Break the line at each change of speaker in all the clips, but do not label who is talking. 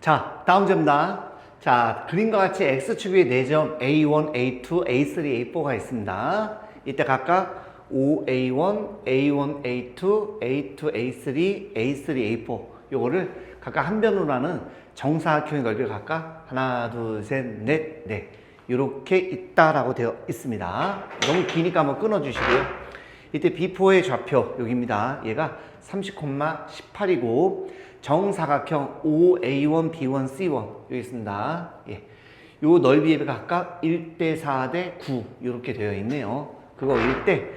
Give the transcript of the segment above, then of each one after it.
자, 다음 점입니다. 자, 그림과 같이 X축 위에 4점 A1, A2, A3, A4가 있습니다. 이때 각각 OA1, A1, A2, A2, A3, A3, A4 요거를 각각 한 변으로 하는 정사각형의 넓이가 각각 하나, 둘, 셋, 넷, 네. 이렇게 있다라고 되어 있습니다. 너무 기니까 한번 끊어주시고요. 이때 B4의 좌표 여기입니다. 얘가 30,18이고 정사각형 OA1, B1, C1 여기 있습니다. 예. 요 넓이에 각각 1대 4대 9 이렇게 되어 있네요. 그거일 때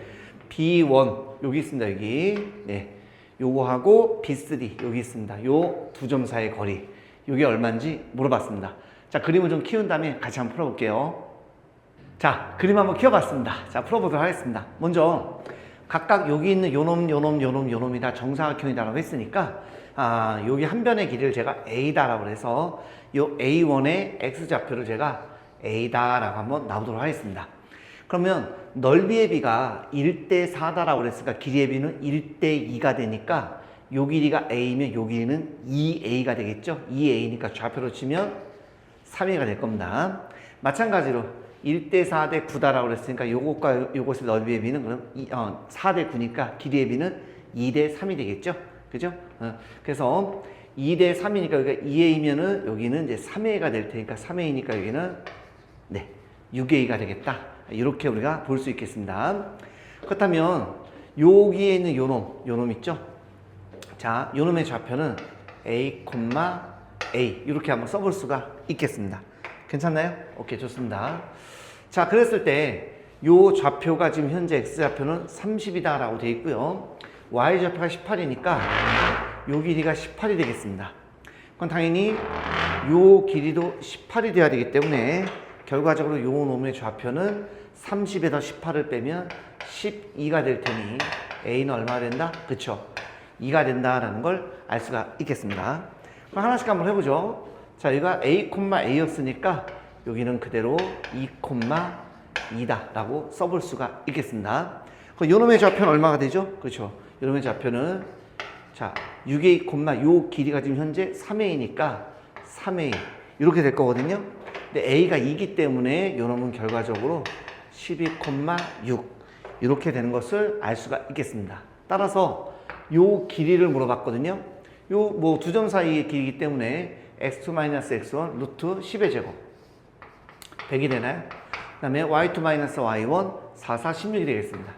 B1 여기 있습니다. 여기 네. 요거하고 B3 여기 있습니다. 요 두 점 사이의 거리 요게 얼마인지 물어봤습니다. 자, 그림을 좀 키운 다음에 같이 한번 풀어볼게요. 자, 그림 한번 키워봤습니다. 자, 풀어보도록 하겠습니다. 먼저 각각 여기 있는 요놈이 다 정사각형이다라고 했으니까 여기 한 변의 길이를 제가 A다라고 해서 요 A1의 X좌표를 제가 A다라고 한번 놔보도록 하겠습니다. 그러면 넓이의 비가 1대 4다라고 그랬으니까 길이의 비는 1대 2가 되니까 요 길이가 A면 요 길이는 2A가 되겠죠? 2A니까 좌표로 치면 3A가 될 겁니다. 마찬가지로 1대 4대 9다라고 그랬으니까 요것과 요것의 넓이의 비는 그럼 4대 9니까 길이의 비는 2대 3이 되겠죠? 그죠? 그래서 2대 3이니까 여기가 2A면은 여기는 이제 3A가 될 테니까 3A니까 여기는 네, 6A가 되겠다. 이렇게 우리가 볼 수 있겠습니다. 그렇다면 여기에 있는 요놈 있죠? 자, 요놈의 좌표는 A, A 이렇게 한번 써볼 수가 있겠습니다. 괜찮나요? 오케이, 좋습니다. 자, 그랬을 때 요 좌표가 지금 현재 X좌표는 30이다 라고 되어 있고요. Y좌표가 18이니까 요 길이가 18이 되겠습니다. 그럼 당연히 요 길이도 18이 돼야 되기 때문에 결과적으로 요 놈의 좌표는 30에서 18을 빼면 12가 될 테니 A는 얼마가 된다? 그쵸? 2가 된다라는 걸 알 수가 있겠습니다. 그럼 하나씩 한번 해보죠. 자, 여기가 A, A였으니까 여기는 그대로 2,2다 라고 써볼 수가 있겠습니다. 그럼 요놈의 좌표는 얼마가 되죠? 그렇죠. 요놈의 좌표는 자, 6A, 요 길이가 지금 현재 3A니까 3A 이렇게 될 거거든요. 근데 A가 2기 때문에 요놈은 결과적으로 12,6 이렇게 되는 것을 알 수가 있겠습니다. 따라서 요 길이를 물어봤거든요. 요 뭐 두 점 사이의 길이기 때문에 x2-x1 루트 10의 제곱 100이 되나요? 그 다음에 y2-y1 4, 4, 16이 되겠습니다.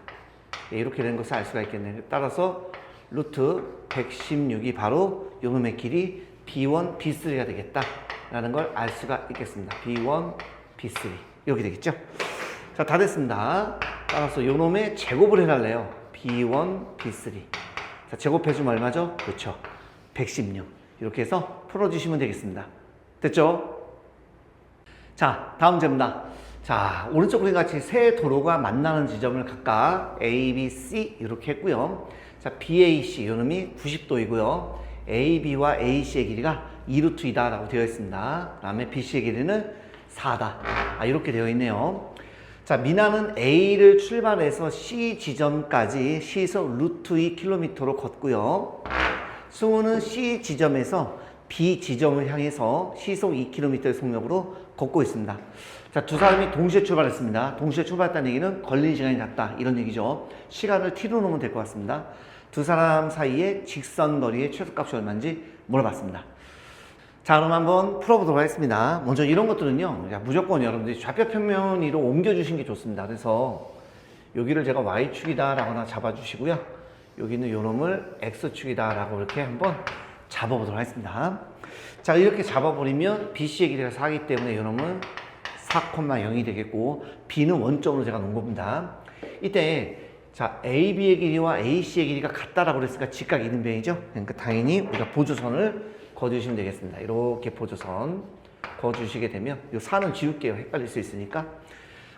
예, 이렇게 되는 것을 알 수가 있겠네요. 따라서 루트 116이 바로 요놈의 길이 B1, B3가 되겠다 라는 걸 알 수가 있겠습니다. B1, B3 이렇게 되겠죠? 자, 다 됐습니다. 따라서 요놈의 제곱을 해달래요. B1, B3 자, 제곱해주면 얼마죠? 그렇죠. 116 이렇게 해서 풀어주시면 되겠습니다. 됐죠? 자, 다음 제입니다. 자, 오른쪽 그림 같이 세 도로가 만나는 지점을 각각 A, B, C 이렇게 했고요. 자, BAC 요놈이 90도이고요. AB와 AC의 길이가 2루트이다 라고 되어 있습니다. 그 다음에 BC의 길이는 4다. 이렇게 되어 있네요. 자, 미나는 A를 출발해서 C 지점까지 시속 루트 2km로 걷고요. 승우는 C 지점에서 B 지점을 향해서 시속 2km의 속력으로 걷고 있습니다. 자, 두 사람이 동시에 출발했습니다. 동시에 출발했다는 얘기는 걸린 시간이 같다 이런 얘기죠. 시간을 t로 놓으면 될 것 같습니다. 두 사람 사이의 직선 거리의 최소값이 얼마인지 물어봤습니다. 자, 그럼 한번 풀어보도록 하겠습니다. 먼저 이런 것들은요, 무조건 여러분들이 좌표 평면 위로 옮겨주신 게 좋습니다. 그래서 여기를 제가 Y축이다 라거나 잡아주시고요. 여기는 요놈을 X축이다 라고 이렇게 한번 잡아보도록 하겠습니다. 자, 이렇게 잡아버리면 BC의 길이가 4이기 때문에 요놈은 4,0이 되겠고 B는 원점으로 제가 놓은 겁니다. 이때 자, AB의 길이와 AC의 길이가 같다라고 그랬으니까 직각 이등변이죠. 그러니까 당연히 우리가 보조선을 그어주시면 되겠습니다. 이렇게 보조선 그어주시게 되면 이 4는 지울게요. 헷갈릴 수 있으니까.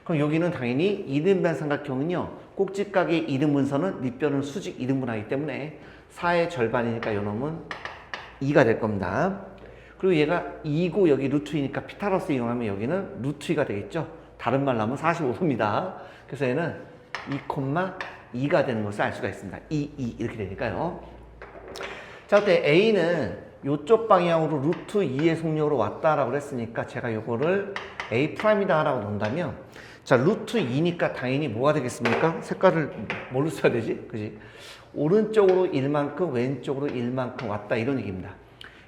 그럼 여기는 당연히 이등변 삼각형은요. 꼭지각의 이등분선은 밑변은 수직 이등분하기 때문에 4의 절반이니까 요놈은 2가 될 겁니다. 그리고 얘가 2고 여기 루트2니까 피타고라스 이용하면 여기는 루트2가 되겠죠. 다른 말로 하면 45도입니다. 그래서 얘는 2,2가 되는 것을 알 수가 있습니다. 2 이렇게 되니까요. 자, 그때 A는 요쪽 방향으로 루트 2의 속력으로 왔다라고 했으니까 제가 요거를 A'이다 라고 놓는다면, 자, 루트 2니까 당연히 뭐가 되겠습니까? 색깔을 뭘로 써야 되지? 그지? 오른쪽으로 1만큼, 왼쪽으로 1만큼 왔다, 이런 얘기입니다.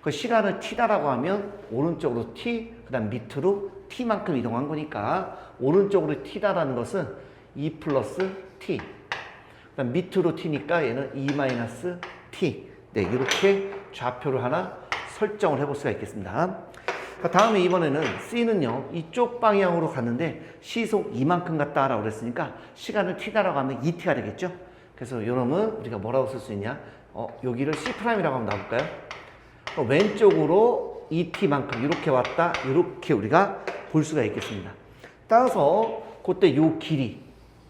그 시간을 t다라고 하면 오른쪽으로 t, 그 다음 밑으로 t만큼 이동한 거니까 오른쪽으로 t다라는 것은 2 플러스 t, 그 다음 밑으로 t니까 얘는 2 마이너스 t. 네, 이렇게 좌표를 하나 설정을 해볼 수가 있겠습니다. 다음에 이번에는 C는요, 이쪽 방향으로 갔는데 시속 이만큼 갔다라고 그랬으니까 시간을 t다라고 하면 2t가 되겠죠? 그래서 이놈은 우리가 뭐라고 쓸 수 있냐? 여기를 C'이라고 한번 놔볼까요? 왼쪽으로 2t만큼 이렇게 왔다, 이렇게 우리가 볼 수가 있겠습니다. 따라서 그때 요 길이,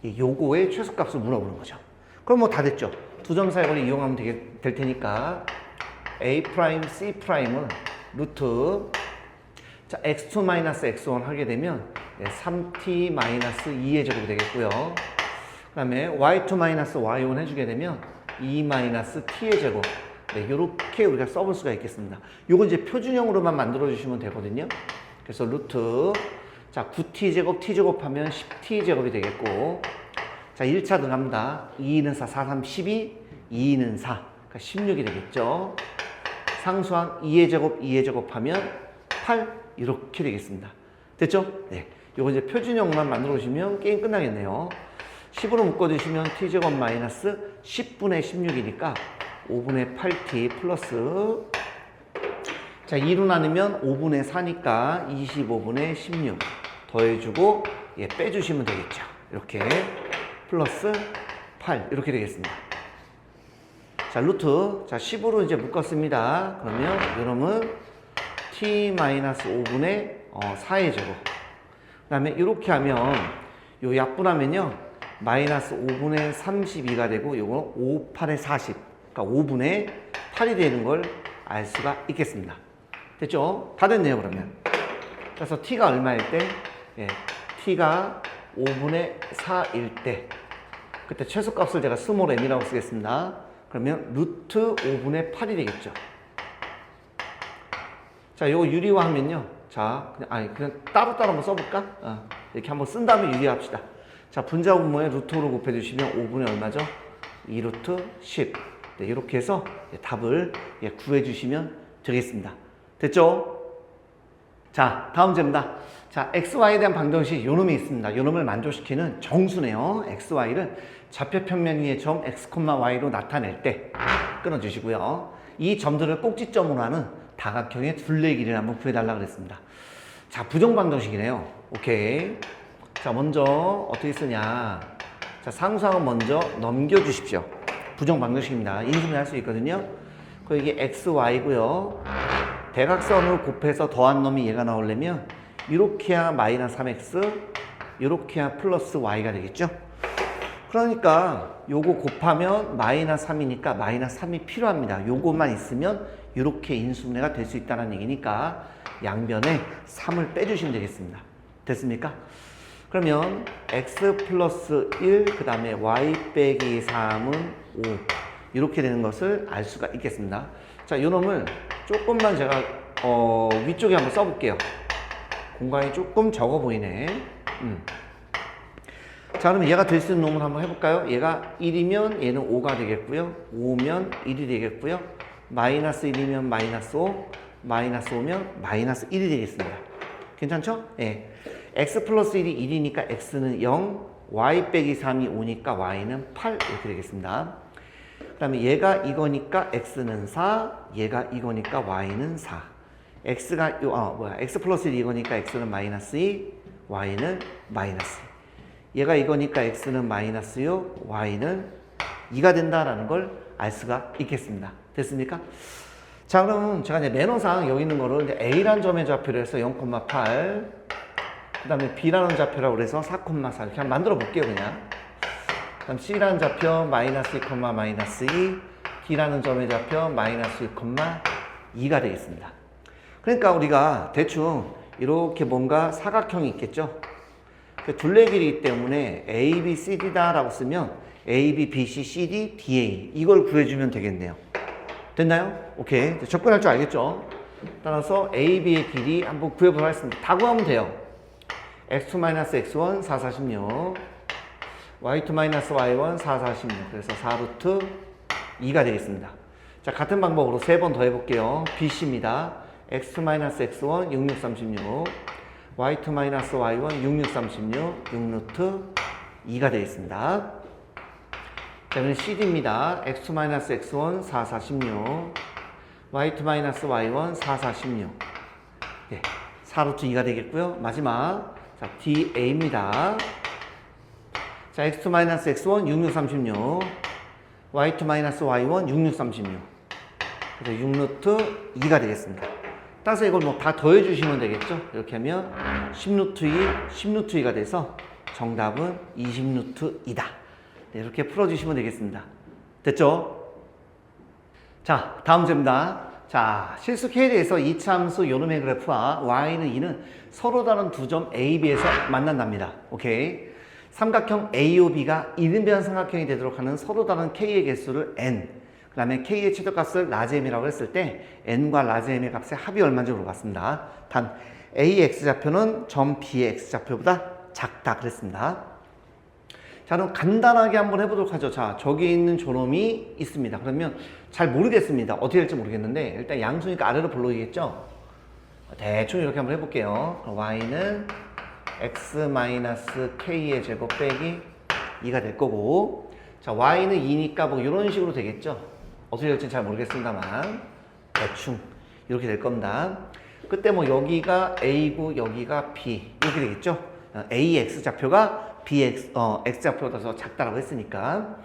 요거의 최소값을 물어보는 거죠. 그럼 뭐 다 됐죠? 두 점 사이 거리 이용하면 될 테니까 A', C'은 루트, 자, x2 마이너스 x1 하게 되면 3t 마이너스 2의 제곱이 되겠고요. 그 다음에 y2 마이너스 y1 해주게 되면 2 마이너스 t의 제곱. 네, 이렇게 우리가 써볼 수가 있겠습니다. 요건 이제 표준형으로만 만들어 주시면 되거든요. 그래서 루트, 자, 9t 제곱 t 제곱 하면 10t 제곱이 되겠고, 자, 1차 들어갑니다. 2는 4, 4, 3, 12, 2는 4, 그러니까 16이 되겠죠. 상수항 2의 제곱, 2의 제곱 하면 8, 이렇게 되겠습니다. 됐죠? 네. 요거 이제 표준형만 만들어 주시면 게임 끝나겠네요. 10으로 묶어주시면 t제곱 마이너스 10분의 16이니까 5분의 8t 플러스, 자, 2로 나누면 5분의 4니까 25분의 16 더해주고 빼주시면 되겠죠. 이렇게 플러스 8 이렇게 되겠습니다. 자, 루트, 자, 10으로 이제 묶었습니다. 그러면 이놈은 t-5분의 4의 제곱. 그 다음에 이렇게 하면 요 약분하면요 마이너스 5분의 32가 되고 요거는 5, 8의 40, 그러니까 5분의 8이 되는 걸 알 수가 있겠습니다. 됐죠? 다 됐네요. 그러면 그래서 t가 얼마일 때? t가 5분의 4일 때, 그때 최소값을 제가 스몰 n이라고 쓰겠습니다. 그러면 루트 5분의 8이 되겠죠. 자, 요거 유리화하면요. 자, 그냥 따로따로 한번 써볼까? 이렇게 한번 쓴 다음에 유리화합시다. 자, 분자 분모에 루트로 곱해주시면 5분의 얼마죠? 2루트 10. 네, 이렇게 해서 답을 구해주시면 되겠습니다. 됐죠? 자, 다음 문제입니다. 자, xy에 대한 방정식 요놈이 있습니다. 요놈을 만족시키는 정수네요. xy를 좌표 평면 위의 점 x, y로 나타낼 때 끊어주시고요. 이 점들을 꼭지점으로 하는 다각형의 둘레 길이를 한번 구해달라고 그랬습니다. 자, 부정방정식이네요. 오케이. 자, 먼저 어떻게 쓰냐. 자, 상수항은 먼저 넘겨주십시오. 부정방정식입니다. 인수분해 할 수 있거든요. 이게 x, y고요. 대각선을 곱해서 더한 놈이 얘가 나오려면 이렇게 해야 마이너스 3x, 이렇게 해야 플러스 y가 되겠죠. 그러니까 요거 곱하면 마이너스 3이니까 마이너스 3이 필요합니다. 요것만 있으면 이렇게 인수분해가 될 수 있다는 얘기니까 양변에 3을 빼주시면 되겠습니다. 됐습니까? 그러면 x 플러스 1, 그 다음에 y 빼기 3은 5 이렇게 되는 것을 알 수가 있겠습니다. 자, 요 놈을 조금만 제가 위쪽에 한번 써볼게요. 공간이 조금 적어 보이네. 자, 그러면 얘가 될 수 있는 놈을 한번 해볼까요? 얘가 1이면 얘는 5가 되겠고요. 5면 1이 되겠고요. 마이너스 1이면 마이너스 5, 마이너스 5면 마이너스 1이 되겠습니다. 괜찮죠? 예. x 플러스 1이 1이니까 x는 0, y 빼기 3이 5니까 y는 8 이렇게 되겠습니다. 그 다음에 얘가 이거니까 x는 4, 얘가 이거니까 y는 4. x가 x 플러스 1이 이거니까 x는 마이너스 2, y는 마이너스 2. 얘가 이거니까 x는 마이너스 6, y는 2가 된다라는 걸 알 수가 있겠습니다. 됐습니까? 자, 그럼 제가 이제 매너상 여기 있는 거를 이제 A라는 점의 좌표로 해서 0,8, 그 다음에 B라는 좌표라고 해서 4,4 이렇게 한번 만들어 볼게요, 그냥. 그 다음 C라는 좌표 마이너스 2, 마이너스 2, D라는 점의 좌표 마이너스 2,2가 되겠습니다. 그러니까 우리가 대충 이렇게 뭔가 사각형이 있겠죠? 둘레 길이기 때문에 A, B, C, D다라고 쓰면 A, B, B, C, C, D, D, A 이걸 구해주면 되겠네요. 됐나요? 오케이. 접근할 줄 알겠죠? 따라서 AB의 길이 한번 구해보도록 하겠습니다. 다 구하면 돼요. x2-x1 4, 46 y2-y1 4, 46 그래서 4루트 2가 되겠습니다. 자, 같은 방법으로 세 번 더 해볼게요. BC입니다. x-x1 66, 36 y2-y1 66, 36 6루트 2가 되겠습니다. 자, 그럼 CD입니다. x-x1 4, 46 y2-y1 4, 46 네, 4루트 2가 되겠고요. 마지막 자, DA입니다. 자, x-x1 66, 36 y2-y1 66, 36 그래서 6루트 2가 되겠습니다. 따라서 이걸 뭐 다 더해 주시면 되겠죠. 이렇게 하면 10루트 2, 10루트 2가 돼서 정답은 20루트 2다. 네, 이렇게 풀어주시면 되겠습니다. 됐죠? 자, 다음 문제입니다. 자, 실수 K에 대해서 이차함수 요놈의 그래프와 Y는 2는 서로 다른 두 점 A, B에서 만난답니다. 오케이. 삼각형 AOB가 이등변 삼각형이 되도록 하는 서로 다른 K의 개수를 N, 그 다음에 K의 최저값을 라지 M이라고 했을 때 N과 라지 M의 값의 합이 얼마인지 물어봤습니다. 단 A X좌표는 점 B의 X좌표보다 작다 그랬습니다. 자, 그럼 간단하게 한번 해보도록 하죠. 자, 저기 있는 저놈이 있습니다. 그러면 잘 모르겠습니다. 어떻게 될지 모르겠는데 일단 양수니까 아래로 불러야겠죠. 대충 이렇게 한번 해볼게요. Y는 x-k의 제곱 빼기 2가 될 거고, 자, y는 2니까 뭐 이런 식으로 되겠죠. 어떻게 될지 잘 모르겠습니다만 대충 이렇게 될 겁니다. 그때 뭐 여기가 a고 여기가 b 이렇게 되겠죠. a x좌표가 b x좌표보다 더 작다라고 했으니까.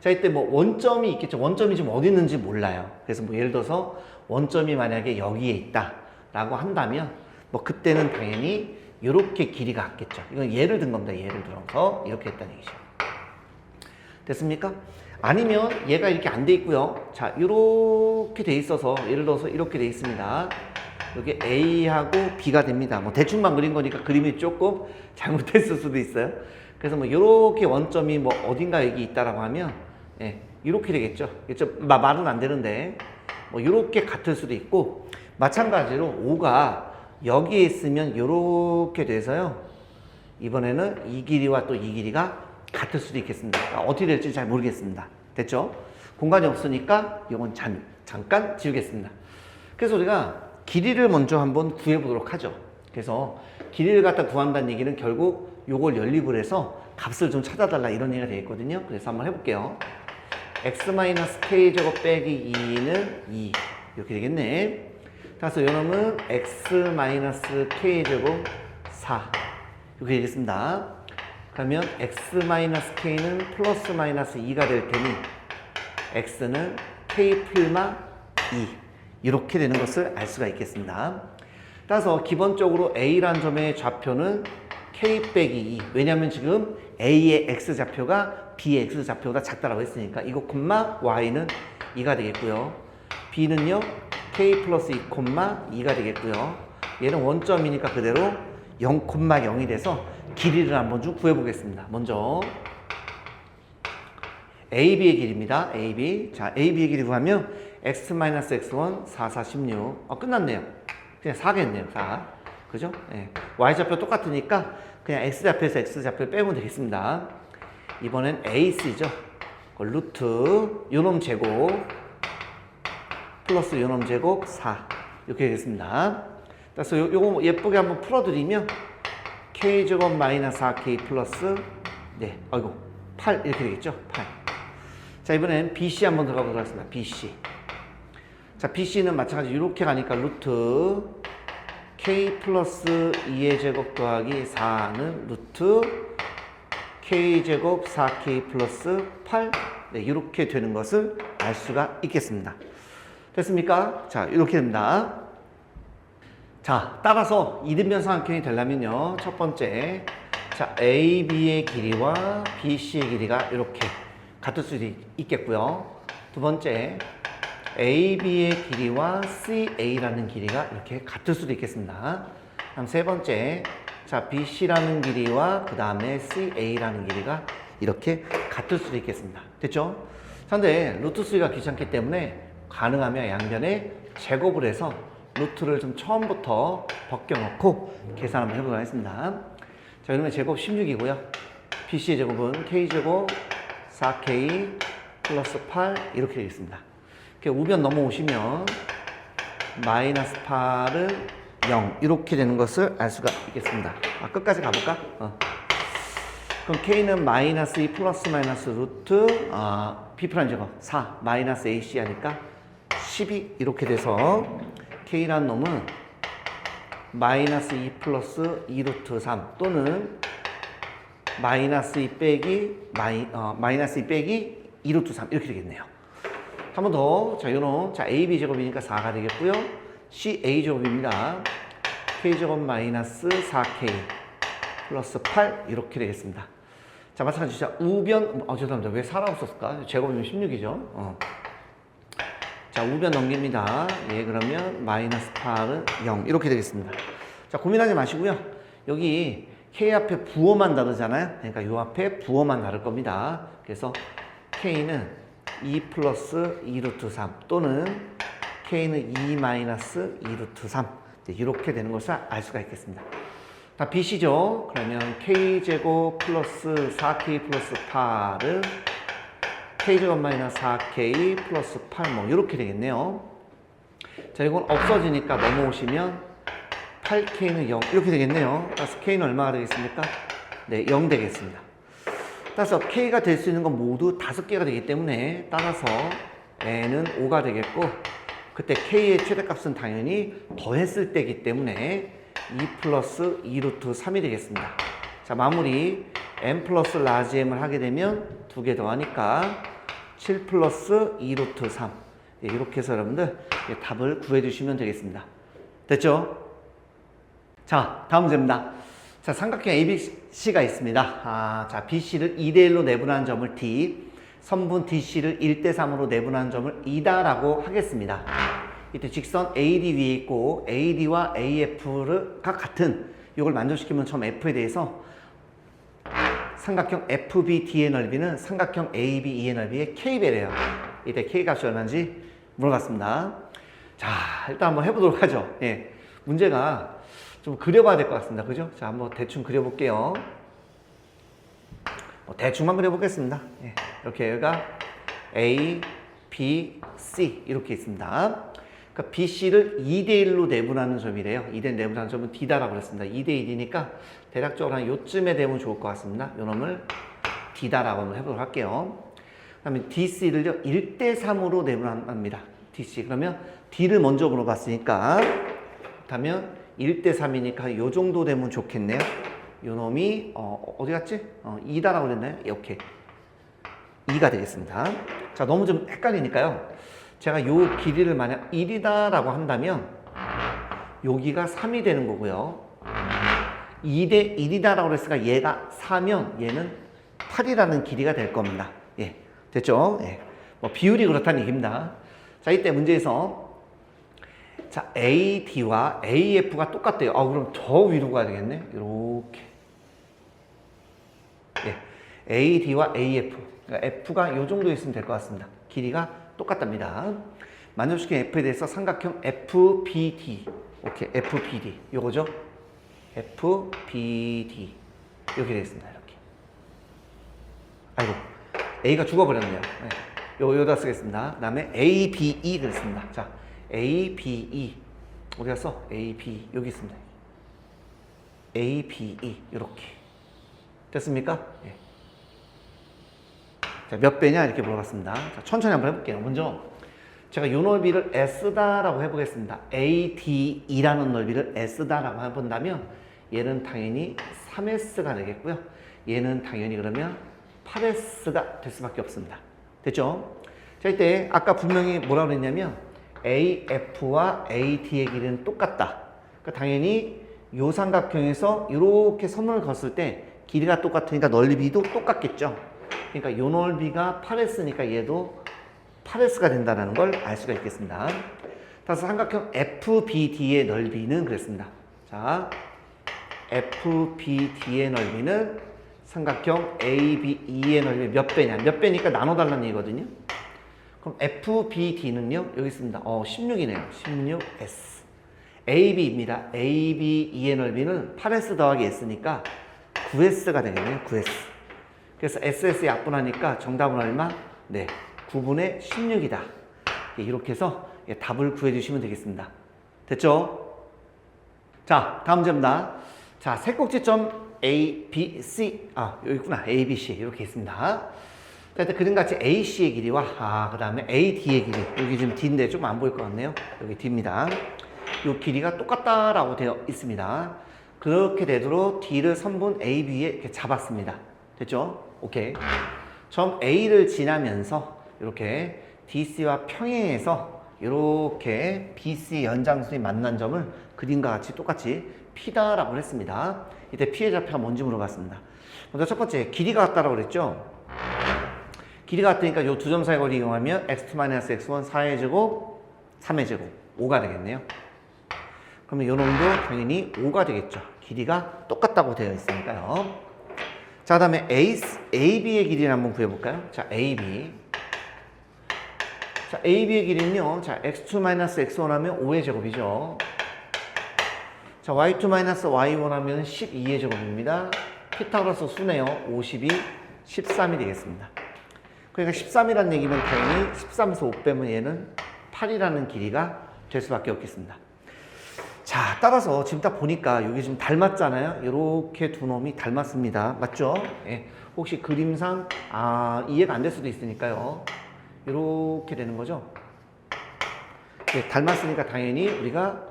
자, 이때 뭐 원점이 있겠죠. 원점이 지금 어디 있는지 몰라요. 그래서 뭐 예를 들어서 원점이 만약에 여기에 있다라고 한다면 뭐 그때는 당연히 이렇게 길이가 같겠죠. 이건 예를 든 겁니다. 예를 들어서 이렇게 했다는 얘기죠. 됐습니까? 아니면 얘가 이렇게 안 돼 있고요. 자, 이렇게 돼 있어서 예를 들어서 이렇게 돼 있습니다. 여기 A하고 B가 됩니다. 뭐 대충만 그린 거니까 그림이 조금 잘못됐을 수도 있어요. 그래서 뭐 이렇게 원점이 뭐 어딘가 여기 있다라고 하면 예, 이렇게 되겠죠. 말은 안 되는데 뭐 이렇게 같을 수도 있고, 마찬가지로 5가 여기에 있으면 이렇게 돼서요. 이번에는 이 길이와 또 이 길이가 같을 수도 있겠습니다. 어떻게 될지 잘 모르겠습니다. 됐죠? 공간이 없으니까 이건 잠깐 지우겠습니다. 그래서 우리가 길이를 먼저 한번 구해보도록 하죠. 그래서 길이를 갖다 구한다는 얘기는 결국 이걸 연립을 해서 값을 좀 찾아달라 이런 얘기가 되겠거든요. 그래서 한번 해볼게요. x-k 제곱 빼기 2는 2 이렇게 되겠네. 그래서 요놈은 x-k 제곱 4 이렇게 되겠습니다. 그러면 x-k는 플러스 마이너스 2가 될 테니 x는 k 플마 2 이렇게 되는 것을 알 수가 있겠습니다. 따라서 기본적으로 A라는 점의 좌표는 k 빼기 2. 왜냐하면 지금 A의 x좌표가 B의 x좌표보다 작다라고 했으니까 이거 콤마 y는 2가 되겠고요. B는요 k 플러스 2, 2가 되겠고요. 얘는 원점이니까 그대로 0,0이 돼서 길이를 한번 좀 구해보겠습니다. 먼저 AB의 길이입니다. AB. 자, AB의 길이 구하면 x-x1 4, 4, 16. 끝났네요. 그냥 4겠네요. 4. 그죠? 네. Y좌표 똑같으니까 그냥 X좌표에서 X좌표를 빼면 되겠습니다. 이번엔 AC죠. 루트 요놈 제곱 플러스 요놈 제곱 4 이렇게 되겠습니다. 그래서 요거 예쁘게 한번 풀어드리면 K제곱 마이너스 4K 플러스 8 이렇게 되겠죠? 8. 자, 이번엔 BC 한번 들어가 보도록 하겠습니다. BC. 자, BC는 마찬가지로 이렇게 가니까 루트 K 플러스 2의 제곱 더하기 4는 루트 K제곱 4K 플러스 8 이렇게 되는 것을 알 수가 있겠습니다. 됐습니까? 자, 이렇게 됩니다. 자, 따라서 이등변 삼각형이 되려면요. 첫 번째, 자, AB의 길이와 BC의 길이가 이렇게 같을 수도 있겠고요. 두 번째, AB의 길이와 CA라는 길이가 이렇게 같을 수도 있겠습니다. 다음 세 번째, 자, BC라는 길이와 그 다음에 CA라는 길이가 이렇게 같을 수도 있겠습니다. 됐죠? 자, 근데 루트 수가 귀찮기 때문에 가능하면 양변에 제곱을 해서 루트를 좀 처음부터 벗겨놓고 계산 한번 해보도록 하겠습니다. 자, 그러면 제곱 16이고요. BC의 제곱은 K제곱 4K 플러스 8 이렇게 되겠습니다. 이렇게 우변 넘어오시면 마이너스 8은 0 이렇게 되는 것을 알 수가 있겠습니다. 끝까지 가볼까? 그럼 K는 마이너스 2 플러스 마이너스 루트 B'제곱 4 마이너스 AC 하니까 12 이렇게 돼서 K라는 놈은 마이너스 2 플러스 2 루트 3 또는 마이너스 2 빼기 마이너스 2 빼기 2 루트 3 이렇게 되겠네요. 한 번 더. 자, 요놈. 자, AB 제곱이니까 4가 되겠고요. CA 제곱입니다. K 제곱 마이너스 4K 플러스 8 이렇게 되겠습니다. 자, 마찬가지 자, 우변 죄송합니다. 왜 4라고 썼을까? 제곱이면 16이죠. 자, 우변 넘깁니다. 예, 그러면 마이너스 8은 0 이렇게 되겠습니다. 자, 고민하지 마시고요. 여기 K 앞에 부호만 다르잖아요. 그러니까 요 앞에 부호만 다를 겁니다. 그래서 K는 2 플러스 2 루트 3 또는 K는 2 마이너스 2 루트 3 이렇게 되는 것을 알 수가 있겠습니다. 다 BC죠. 그러면 K제곱 플러스 4K 플러스 8은 K제곱 마이너스 4K 플러스 8 뭐 이렇게 되겠네요. 자, 이건 없어지니까 넘어오시면 8K는 0 이렇게 되겠네요. 따라서 K는 얼마가 되겠습니까? 네, 0 되겠습니다. 따라서 K가 될 수 있는 건 모두 5개가 되기 때문에 따라서 N은 5가 되겠고 그때 K의 최대값은 당연히 더했을 때이기 때문에 2 플러스 2 루트 3이 되겠습니다. 자, 마무리 N 플러스 라지 M을 하게 되면 2개 더하니까 7 플러스 2 루트 3 이렇게 해서 여러분들 답을 구해주시면 되겠습니다. 됐죠? 자, 다음 문제입니다. 자, 삼각형 ABC가 있습니다. 자, BC를 2대1로 내분하는 점을 D, 선분 DC를 1대3으로 내분하는 점을 E다라고 하겠습니다. 이때 직선 AD 위에 있고 AD와 AF가 같은 이걸 만족시키면 처음 F에 대해서 삼각형 FBD의 넓이는 삼각형 ABE의 넓이의 K배래요. 이때 K 값이 얼마인지 물어봤습니다. 자, 일단 한번 해보도록 하죠. 예, 문제가 좀 그려봐야 될 것 같습니다. 그죠? 자, 한번 대충 그려볼게요. 대충만 그려보겠습니다. 예, 이렇게 여기가 A, B, C 이렇게 있습니다. 그러니까 BC를 2대1로 내분하는 점이래요. 2대1 내분하는 점은 D다라고 그랬습니다. 2대1이니까 대략적으로 한 요쯤에 되면 좋을 것 같습니다. 요 놈을 D다라고 한번 해보도록 할게요. 그 다음에 DC를요 1대3으로 내분합니다. DC. 그러면 D를 먼저 물어봤으니까 그렇다면 1대3이니까 요 정도 되면 좋겠네요. 요 놈이 어디 갔지? 2다라고 그랬나요? 이렇게 2가 되겠습니다. 자, 너무 좀 헷갈리니까요. 제가 요 길이를 만약 1이다라고 한다면 여기가 3이 되는 거고요. 2대 1이다라고 그랬으니까 얘가 4면 얘는 8이라는 길이가 될 겁니다. 예, 됐죠? 예. 뭐 비율이 그렇다는 얘기입니다. 자, 이때 문제에서 자, AD와 AF가 똑같대요. 그럼 저 위로 가야 되겠네. 이렇게. 예. AD와 AF. 그러니까 F가 요 정도 있으면 될 것 같습니다. 길이가 똑같답니다. 만족시킨 F에 대해서 삼각형 FBD. 오케이. FBD. 요거죠? FBD. 이렇게 되겠습니다. 이렇게. 아이고. A가 죽어버렸네요. 네. 요다 쓰겠습니다. 그 다음에 ABE 그랬습니다. 자. ABE 어디 갔어? ABE 여기 있습니다. ABE 이렇게 됐습니까? 예. 자, 몇 배냐 이렇게 물어봤습니다. 자, 천천히 한번 해볼게요. 먼저 제가 요 넓이를 S다라고 해보겠습니다. ADE라는 넓이를 S다라고 해본다면 얘는 당연히 3S가 되겠고요. 얘는 당연히 그러면 8S가 될 수밖에 없습니다. 됐죠? 자, 이때 아까 분명히 뭐라고 그랬냐면 AF와 AD의 길이는 똑같다. 그러니까 당연히 요 삼각형에서 이렇게 선을 그었을 때 길이가 똑같으니까 넓이도 똑같겠죠. 그러니까 요 넓이가 8S니까 얘도 8S가 된다는 걸 알 수가 있겠습니다. 따라서 삼각형 FBD의 넓이는 그랬습니다. 자, FBD의 넓이는 삼각형 ABE의 넓이 몇 배냐? 몇 배니까 나눠달라는 얘기거든요. 그럼 FBD는요? 여기 있습니다. 16이네요. 16S. AB입니다. AB, E의 넓이는 8S 더하기 S니까 9S가 되겠네요. 9S. 그래서 SS 약분하니까 정답은 얼마? 네. 9분의 16이다. 이렇게 해서 답을 구해주시면 되겠습니다. 됐죠? 자, 다음 문제입니다. 자, 세 꼭지점 A, B, C. 여기 있구나. A, B, C. 이렇게 있습니다. 자, 일단 그림같이 AC의 길이와, 그 다음에 AD의 길이. 여기 지금 D인데 좀 안 보일 것 같네요. 여기 D입니다. 이 길이가 똑같다라고 되어 있습니다. 그렇게 되도록 D를 선분 A, B에 이렇게 잡았습니다. 됐죠? 오케이. 점 A를 지나면서 이렇게 DC와 평행해서 이렇게 BC 연장선이 만난 점을 그림과 같이 똑같이 P다라고 했습니다. 이때 P의 좌표가 뭔지 물어봤습니다. 먼저 첫 번째, 길이가 같다라고 그랬죠? 길이가 같으니까 이 두 점 사이 거리 이용하면 x2-x1 4의 제곱, 3의 제곱, 5가 되겠네요. 그러면 이 놈도 당연히 5가 되겠죠. 길이가 똑같다고 되어 있으니까요. 자, 그 다음에 AB의 길이를 한번 구해볼까요? 자, AB. 자, AB의 길이는요. 자, x2-x1 하면 5의 제곱이죠. 자, y2-y1 하면 12의 제곱입니다. 피타고라스 수네요. 52, 13이 되겠습니다. 그러니까 13이라는 얘기면 당연히 13에서 5 빼면 얘는 8이라는 길이가 될 수밖에 없겠습니다. 자, 따라서 지금 딱 보니까 여기 지금 닮았잖아요. 이렇게 두 놈이 닮았습니다. 맞죠? 예. 혹시 그림상 이해가 안 될 수도 있으니까요. 이렇게 되는 거죠. 예, 닮았으니까 당연히 우리가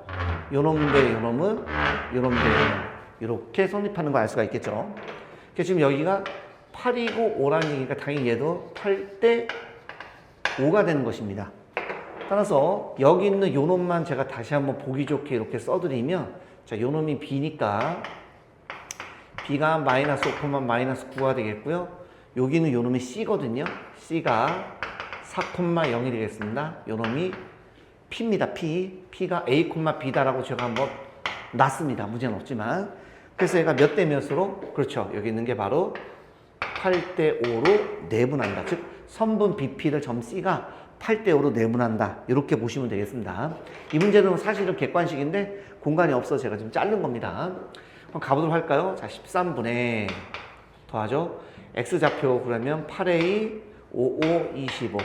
요 놈 대 요 놈은 요 놈 대 요 놈 이렇게 성립하는 거 알 수가 있겠죠. 그래서 지금 여기가 8이고 5라는 얘기니까 당연히 얘도 8대 5가 되는 것입니다. 따라서 여기 있는 요 놈만 제가 다시 한번 보기 좋게 이렇게 써드리면, 자, 요 놈이 B니까 B가 마이너스 5, 마이너스 9가 되겠고요. 여기는 요 놈이 C거든요. C가 4,0이 되겠습니다. 요 놈이 P입니다. P가 A, B다라고 제가 한번 놨습니다. 문제는 없지만. 그래서 얘가 몇 대 몇으로? 그렇죠. 여기 있는 게 바로 8대 5로 내분한다. 즉, 선분 BP를 점 C가 8대 5로 내분한다. 이렇게 보시면 되겠습니다. 이 문제는 사실은 객관식인데 공간이 없어서 제가 지금 자른 겁니다. 그럼 가보도록 할까요? 자, 13분의 더하죠. X좌표 그러면 8A, 55, 25,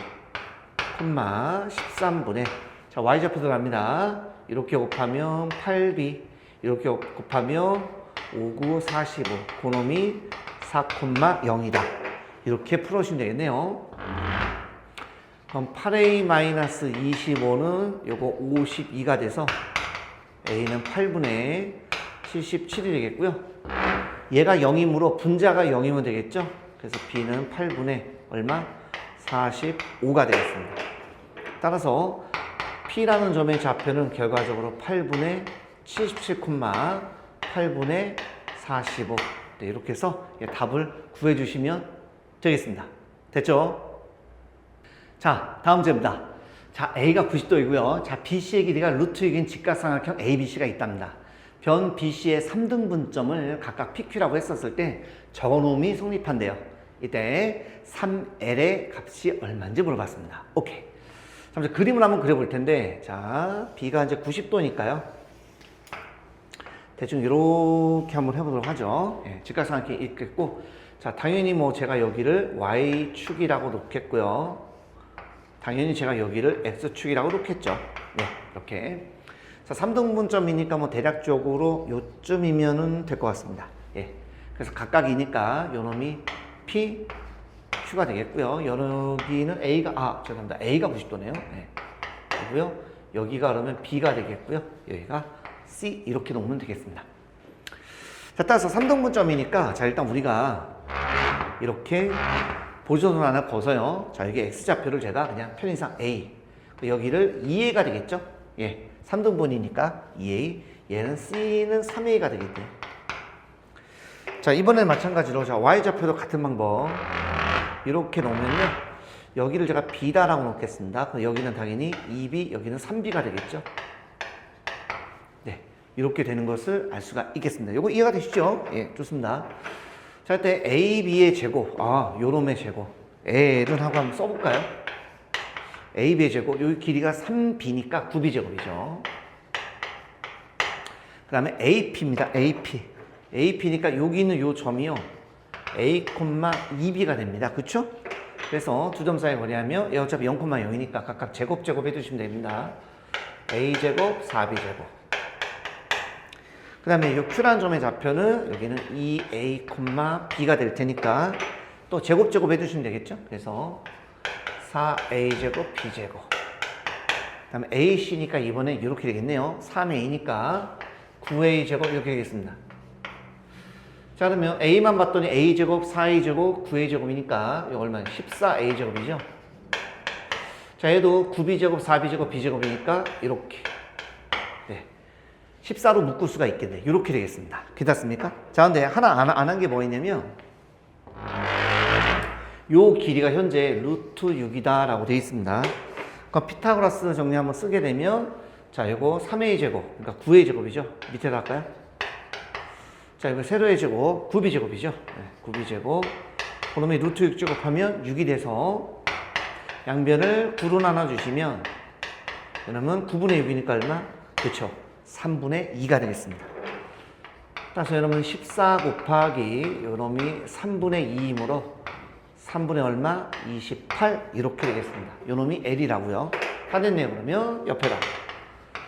13분의 자, Y좌표 들어갑니다. 이렇게 곱하면 8B, 이렇게 곱하면 59, 45, 그놈이 4,0이다. 이렇게 풀어주시면 되겠네요. 그럼 8A-25는 요거 52가 돼서 A는 8분의 77이 되겠고요. 얘가 0이므로 분자가 0이면 되겠죠. 그래서 B는 8분의 얼마? 45가 되겠습니다. 따라서 P라는 점의 좌표는 결과적으로 8분의 77, 8분의 45. 네, 이렇게 해서 답을 구해주시면 되겠습니다. 됐죠? 자, 다음 문제입니다. 자, A가 90도이고요. 자, BC의 길이가 루트 6인 직각삼각형 ABC가 있답니다. 변 BC의 3등분점을 각각 PQ라고 했었을 때 저놈이 성립한대요. 이때 3L의 값이 얼마인지 물어봤습니다. 오케이. 자, 이제 그림을 한번 그려볼 텐데, 자, B가 이제 90도니까요. 대충 이렇게 한번 해보도록 하죠. 예, 직각삼각형이 있겠고, 자, 당연히 뭐 제가 여기를 Y축이라고 놓겠고요. 당연히 제가 여기를 X축이라고 놓겠죠. 네, 이렇게. 자, 3등분점이니까 뭐 대략적으로 요쯤이면은 될 것 같습니다. 예. 그래서 각각이니까 요 놈이 P, Q가 되겠고요. 여기는 A가, 죄송합니다. A가 90도네요. 네. 그리고요. 여기가 그러면 B가 되겠고요. 여기가 C, 이렇게 놓으면 되겠습니다. 자, 따라서 3등분점이니까, 자, 일단 우리가 이렇게 보조선 하나 거서요. 자, 여기 X좌표를 제가 그냥 편의상 A. 여기를 2A가 되겠죠? 예. 3등분이니까 2A. 얘는 C는 3A가 되겠네요. 자, 이번엔 마찬가지로, 자, Y좌표도 같은 방법. 이렇게 놓으면요. 여기를 제가 B다라고 놓겠습니다. 그럼 여기는 당연히 2B, 여기는 3B가 되겠죠? 네. 이렇게 되는 것을 알 수가 있겠습니다. 요거 이해가 되시죠? 예, 좋습니다. 자, 이때 A, B의 제곱, 요놈의 제곱. L은 하고 한번 써볼까요? AB의 제곱, 요 길이가 3B니까 9B제곱이죠. 그 다음에 AP입니다. AP. AP니까 여기 있는 요 점이요. A, 2B가 됩니다. 그쵸? 그래서 두 점 사이 거리하며 얘 어차피 0,0이니까 각각 제곱 해주시면 됩니다. A제곱, 4B제곱. 그 다음에 이 Q라는 점의 좌표는 여기는 2A, B가 될 테니까 또 제곱 해주시면 되겠죠? 그래서 4A제곱, B제곱. 그 다음에 AC니까 이번에 이렇게 되겠네요. 3A니까 9A제곱 이렇게 되겠습니다. 자, 그러면 A만 봤더니 A제곱, 4A제곱, 9A제곱이니까 이거 얼마나 14A제곱이죠? 자, 얘도 9B제곱, 4B제곱, B제곱이니까 이렇게. 네. 14로 묶을 수가 있겠네. 이렇게 되겠습니다. 괜찮습니까? 자, 근데 하나 안 한 게 뭐 있냐면 요 길이가 현재 루트 6이다 라고 되어 있습니다. 그럼 피타고라스 정리 한번 쓰게 되면 자, 이거 3A제곱, 그러니까 9A제곱이죠. 밑에다 할까요? 자, 이거 세로의 제곱, 9B제곱이죠. 네, 9B제곱. 그러면 루트 6제곱하면 6이 돼서 양변을 9로 나눠주시면 그러면 9분의 6이니까 얼마? 그렇죠. 3분의 2가 되겠습니다. 따라서 여러분 14 곱하기 요놈이 3분의 2이므로 3분의 얼마? 28 이렇게 되겠습니다. 요놈이 L이라고요. 다 됐네요. 그러면 옆에다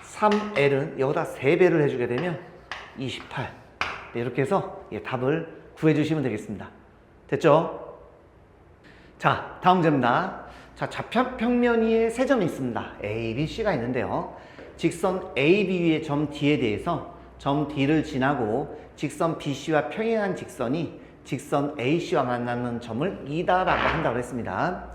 3L은 여기다 3배를 해주게 되면 28. 네, 이렇게 해서 답을 구해주시면 되겠습니다. 됐죠? 자, 다음 문제입니다. 자, 좌표평면 위에 세 점이 있습니다. A, B, C가 있는데요. 직선 A, B 위의 점 D에 대해서 점 D를 지나고 직선 BC와 평행한 직선이 직선 AC와 만나는 점을 이다라고 한다고 했습니다.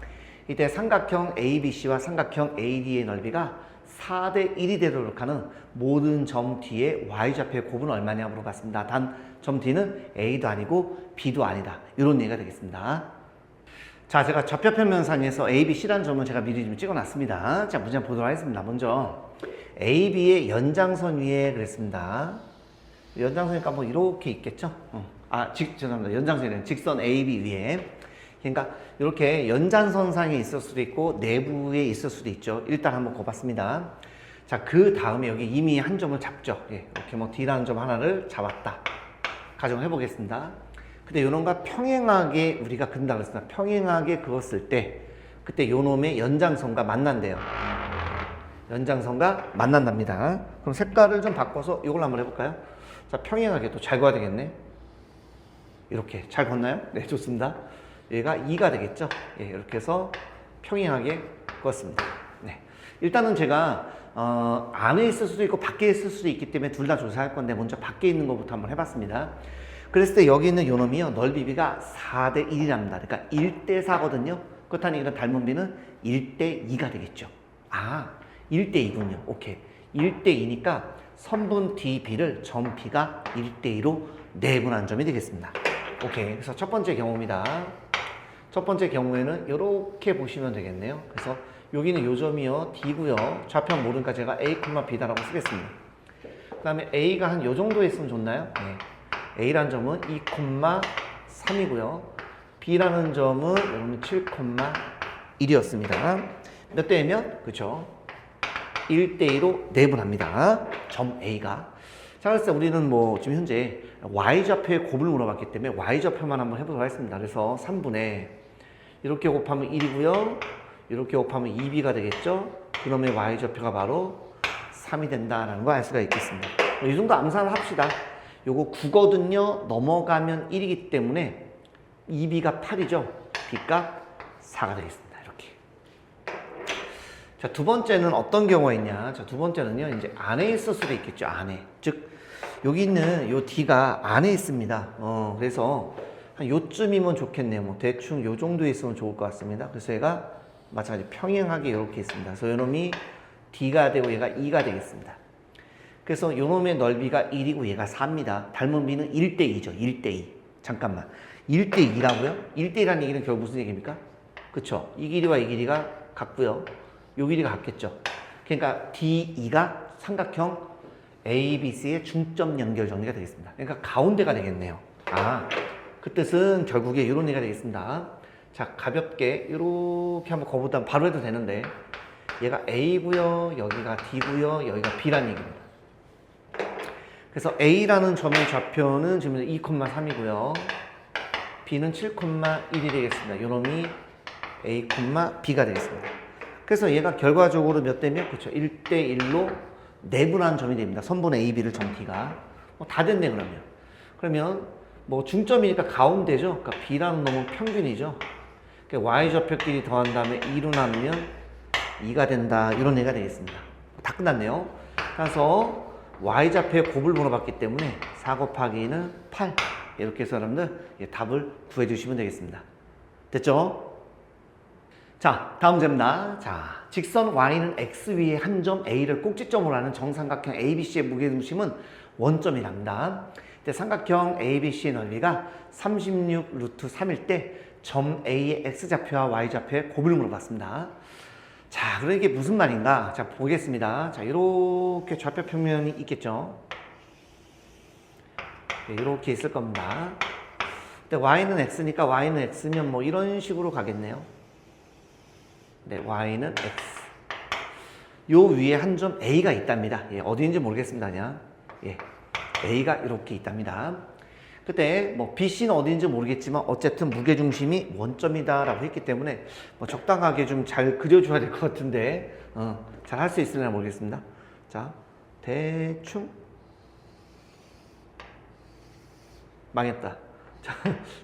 이때 삼각형 ABC와 삼각형 AD의 넓이가 4대 1이 되도록 하는 모든 점 D의 Y좌표의 곱은 얼마냐 물어봤습니다. 단 점 D는 A도 아니고 B도 아니다. 이런 얘기가 되겠습니다. 자, 제가 좌표평면상에서 ABC라는 점을 제가 미리 좀 찍어놨습니다. 자, 문제 보도록 하겠습니다. 먼저 AB의 연장선 위에 그랬습니다. 연장선이니까 뭐 이렇게 있겠죠? 죄송합니다. 연장선이란 직선 AB 위에. 그러니까 이렇게 연장선상에 있을 수도 있고 내부에 있을 수도 있죠. 일단 한번 꼽았습니다. 자, 그 다음에 여기 이미 한 점을 잡죠. 예, 이렇게 뭐 D라는 점 하나를 잡았다. 가정해 보겠습니다. 근데 요놈과 평행하게 우리가 그린다고 했습니다. 평행하게 그었을 때 그때 요놈의 연장선과 만난대요. 연장선과 만난답니다. 그럼 색깔을 좀 바꿔서 이걸 한번 해볼까요? 자, 평행하게 또 잘 그어야 되겠네. 이렇게 잘 걷나요? 네, 좋습니다. 얘가 2가 되겠죠? 예, 이렇게 해서 평행하게 그었습니다. 네. 일단은 제가 안에 있을 수도 있고 밖에 있을 수도 있기 때문에 둘 다 조사할 건데 먼저 밖에 있는 것부터 한번 해봤습니다. 그랬을 때 여기 있는 요놈이요, 넓이비가 4대 1이랍니다. 그러니까 1대 4거든요. 그렇다니 이런 닮은 비는 1대 2가 되겠죠. 1대 2군요. 오케이. 1대 2니까 선분 DB를 점 B가 1대 2로 내분한 점이 되겠습니다. 오케이. 그래서 첫 번째 경우입니다. 첫 번째 경우에는 이렇게 보시면 되겠네요. 그래서 여기는 요 점이요, D고요. 좌표 모르니까 제가 A, B다라고 쓰겠습니다. 그 다음에 A가 한 요 정도에 있으면 좋나요? 네. A라는 점은 2,3이고요. B라는 점은 여러분 7,1이었습니다. 몇 대면? 그쵸? 1대2로 내분합니다. 점 A가. 자, 그래서 우리는 뭐 지금 현재 Y좌표의 곱을 물어봤기 때문에 Y좌표만 한번 해보도록 하겠습니다. 그래서 3분의 이렇게 곱하면 1이고요. 이렇게 곱하면 2B가 되겠죠? 그러면 Y좌표가 바로 3이 된다라는 거 알 수가 있겠습니다. 이 정도 암산을 합시다. 요거 9거든요. 넘어가면 1이기 때문에 2B가 8이죠. B값 4가 되겠습니다. 이렇게. 자, 두 번째는 어떤 경우가 있냐. 자, 두 번째는요. 이제 안에 있을 수도 있겠죠. 안에. 즉, 여기 있는 요 D가 안에 있습니다. 그래서 한 요쯤이면 좋겠네요. 뭐 대충 요 정도에 있으면 좋을 것 같습니다. 그래서 얘가 마찬가지 평행하게 이렇게 있습니다. 그래서 요놈이 D가 되고 얘가 2가 되겠습니다. 그래서 요놈의 넓이가 1이고 얘가 4입니다. 닮은 B는 1대2죠. 1대2. 잠깐만. 1대2라고요? 1대2라는 얘기는 결국 무슨 얘기입니까? 그쵸? 이 길이와 이 길이가 같고요. 요 길이가 같겠죠. 그러니까 D2가 삼각형 ABC의 중점 연결 정리가 되겠습니다. 그러니까 가운데가 되겠네요. 그 뜻은 결국에 이런 얘기가 되겠습니다. 자, 가볍게 이렇게 한번 거보다 바로 해도 되는데 얘가 A고요, 여기가 D고요, 여기가 B라는 얘기입니다. 그래서 A라는 점의 좌표는 지금 2,3이고요. B는 7,1이 되겠습니다. 요놈이 A, B가 되겠습니다. 그래서 얘가 결과적으로 몇 대 몇? 그렇죠. 1대 1로 내분한 점이 됩니다. 선분의 A, B를 점 D가. 다 됐네, 그러면. 그러면 뭐 중점이니까 가운데죠. 그러니까 B라는 놈은 평균이죠. 그러니까 Y좌표끼리 더한 다음에 2로 나누면 2가 된다. 이런 얘기가 되겠습니다. 다 끝났네요. 그래서 Y좌표의 곱을 물어봤기 때문에 4 곱하기 2는 8. 이렇게 해서 여러분들 답을 구해 주시면 되겠습니다. 됐죠? 자, 다음 문제입니다. 자, 직선 Y는 X 위에 한 점 A를 꼭지점으로 하는 정삼각형 ABC의 무게중심은 원점이랍니다. 삼각형 ABC의 넓이가 36 루트 3일 때 점 A의 X좌표와 Y좌표의 곱을 물어봤습니다. 자, 그럼 이게 무슨 말인가? 자, 보겠습니다. 자, 이렇게 좌표 평면이 있겠죠? 네, 이렇게 있을 겁니다. 근데 Y는 X니까 Y는 X면 뭐 이런 식으로 가겠네요. 네, Y는 X. 요 위에 한 점 A가 있답니다. 예, 어디인지 모르겠습니다. 그냥. 예, A가 이렇게 있답니다. 그때 뭐 BC는 어디인지 모르겠지만 어쨌든 무게중심이 원점이다라고 했기 때문에 뭐 적당하게 좀 잘 그려줘야 될 것 같은데 잘 할 수 있으려나 모르겠습니다. 자, 대충 망했다.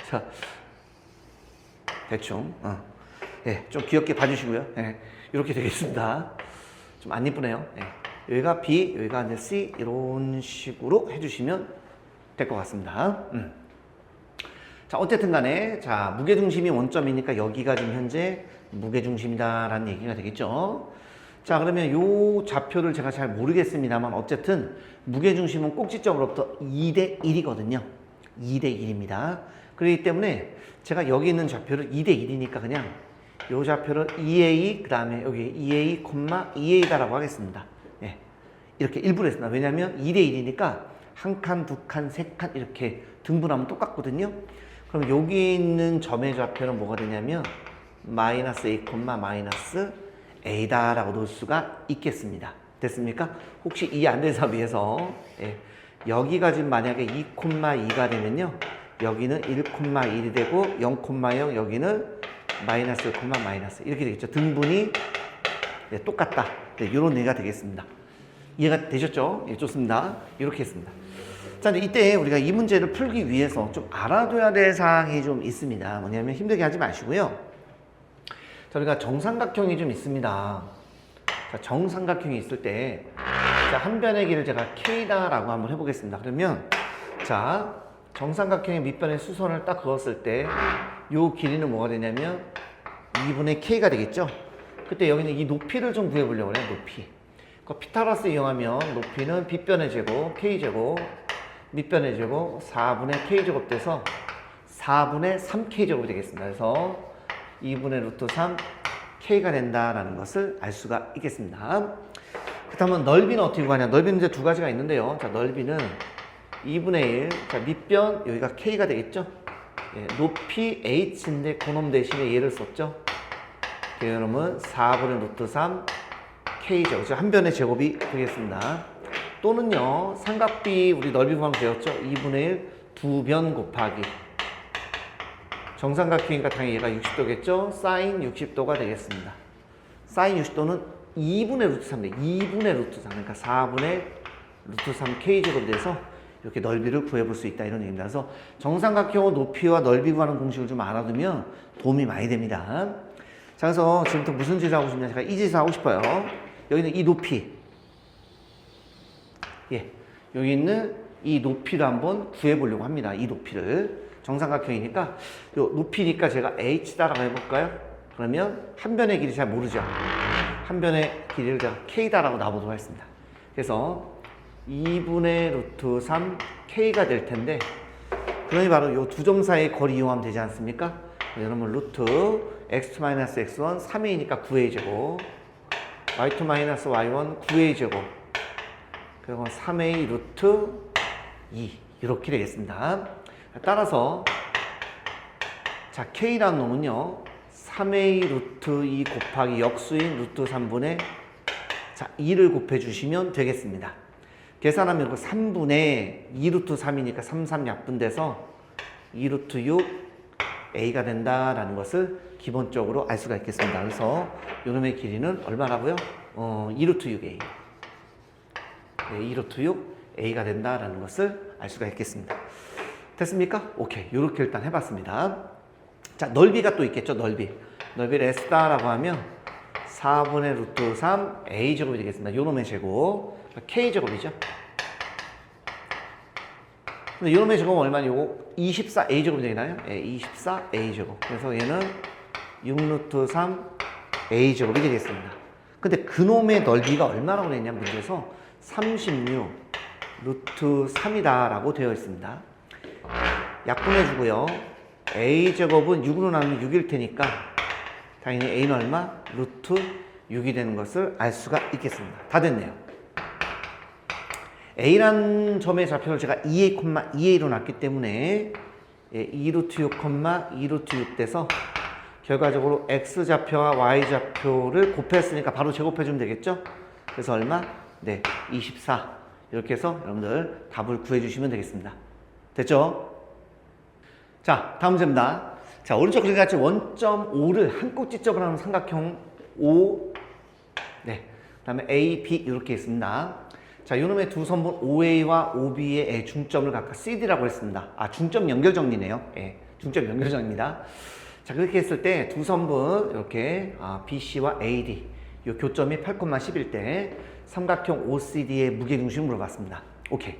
자, 대충 예, 좀 귀엽게 봐주시고요. 예, 이렇게 되겠습니다. 좀 안 이쁘네요. 예, 여기가 B, 여기가 이제 C 이런 식으로 해주시면 될 것 같습니다. 자, 어쨌든 간에 자, 무게중심이 원점이니까 여기가 지금 현재 무게중심이다라는 얘기가 되겠죠. 자, 그러면 요 좌표를 제가 잘 모르겠습니다만 어쨌든 무게중심은 꼭지점으로부터 2대 1이거든요. 2대 1입니다. 그렇기 때문에 제가 여기 있는 좌표를 2대 1이니까 그냥 요 좌표를 2A 그 다음에 여기 2A, 2A다라고 하겠습니다. 예, 이렇게 일부러 했습니다. 왜냐하면 2대 1이니까 한 칸, 두 칸, 세 칸 이렇게 등분하면 똑같거든요. 그럼 여기 있는 점의 좌표는 뭐가 되냐면 마이너스 A, 마이너스 A다라고 놓을 수가 있겠습니다. 됐습니까? 혹시 이해 안 되는 사람 위해서 예, 여기가 지금 만약에 2,2가 되면요. 여기는 1,1이 되고 0,0 여기는 마이너스 1, 마이너스 이렇게 되겠죠. 등분이 예, 똑같다. 네, 이런 얘기가 되겠습니다. 이해가 되셨죠? 예, 좋습니다. 이렇게 했습니다. 자, 이때 우리가 이 문제를 풀기 위해서 좀 알아둬야 될 사항이 좀 있습니다. 뭐냐면 힘들게 하지 마시고요. 자, 우리가 정삼각형이 좀 있습니다. 자, 정삼각형이 있을 때, 자, 한 변의 길을 제가 K다라고 한번 해보겠습니다. 그러면, 자, 정삼각형의 밑변에 수선을 딱 그었을 때, 요 길이는 뭐가 되냐면, 2분의 K가 되겠죠? 그때 여기는 이 높이를 좀 구해보려고 해요, 높이. 피타고라스 이용하면 높이는 빗변의 제곱, K제곱, 밑변의 제곱, 4분의 K제곱 돼서 4분의 3K제곱이 되겠습니다. 그래서 2분의 루트 3 K가 된다라는 것을 알 수가 있겠습니다. 그렇다면 넓이는 어떻게 구하냐? 넓이는 이제 두 가지가 있는데요. 자, 넓이는 2분의 1. 자, 밑변 여기가 K가 되겠죠? 예, 높이 H인데 그놈 대신에 얘를 썼죠? 그러면 4분의 루트 3 K제곱. 한 변의 제곱이 되겠습니다. 또는요, 삼각비 우리 넓이 구하는 거 배웠죠? 2분의 1 두 변 곱하기 정삼각형이니까 당연히 얘가 60도겠죠? 사인 60도가 되겠습니다. 사인 60도는 2분의 루트 3네. 2분의 루트 3. 그러니까 4분의 루트 3 K제곱이 돼서 이렇게 넓이를 구해볼 수 있다. 이런 얘기입니다. 그래서 정삼각형 높이와 넓이 구하는 공식을 좀 알아두면 도움이 많이 됩니다. 자, 그래서 지금부터 무슨 짓을 하고 싶냐? 제가 이 짓을 하고 싶어요. 여기는 이 높이. 예, 여기 있는 이 높이를 한번 구해보려고 합니다. 이 높이를. 정삼각형이니까, 요 높이니까 제가 H다라고 해볼까요? 그러면 한 변의 길이 잘 모르죠. 한 변의 길이를 제가 K다라고 놔보도록 하겠습니다. 그래서 2분의 루트 3 K가 될 텐데, 그러니 바로 요 두 점 사이의 거리 이용하면 되지 않습니까? 여러분, 루트 x-x1 3a니까 9a 제곱, y2-y1 9a 제곱, 그리고 3a 루트 2 이렇게 되겠습니다. 따라서 자, K라는 놈은요 3a 루트 2 곱하기 역수인 루트 3분의 자 2를 곱해주시면 되겠습니다. 계산하면 그 3분의 2 루트 3이니까 3, 3 약분돼서 2 루트 6 a가 된다라는 것을 기본적으로 알 수가 있겠습니다. 그래서 요놈의 길이는 얼마라고요? 2 루트 6a. 네, 2 루트 6 a가 된다라는 것을 알 수가 있겠습니다. 됐습니까? 오케이. 이렇게 일단 해봤습니다. 자, 넓이가 또 있겠죠, 넓이. 넓이를 S다라고 하면 4분의 루트 3 A제곱이 되겠습니다. 요놈의 제곱. K제곱이죠. 근데 요놈의 제곱은 얼마냐? 요거 24A제곱이 되나요? 예, 24A제곱. 그래서 얘는 6 루트 3 A제곱이 되겠습니다. 근데 그놈의 넓이가 얼마라고 그랬냐, 문제에서 36 루트 3이다라고 되어 있습니다. 약분해주고요. A제곱은 6으로 나누면 6일 테니까 당연히 A는 얼마? 루트 6이 되는 것을 알 수가 있겠습니다. 다 됐네요. A라는 점의 좌표를 제가 2A, 2A로 놨기 때문에 2 루트 6, 2 루트 6 돼서 결과적으로 X좌표와 Y좌표를 곱했으니까 바로 제곱해주면 되겠죠? 그래서 얼마? 네, 24. 이렇게 해서 여러분들 답을 구해주시면 되겠습니다. 됐죠? 자, 다음 문제입니다. 자, 오른쪽 그림 같이 원점 O를 한 꼭지점으로 하는 삼각형 O, 네, 그 다음에 A, B 이렇게 있습니다. 자, 이놈의 두 선분 OA와 OB의 중점을 각각 CD라고 했습니다. 아, 중점 연결 정리네요. 예, 중점 연결 정리입니다. 자, 그렇게 했을 때 두 선분 이렇게 BC와 AD 이 교점이 8,10일 때 삼각형 OCD의 무게중심을 물어봤습니다. 오케이.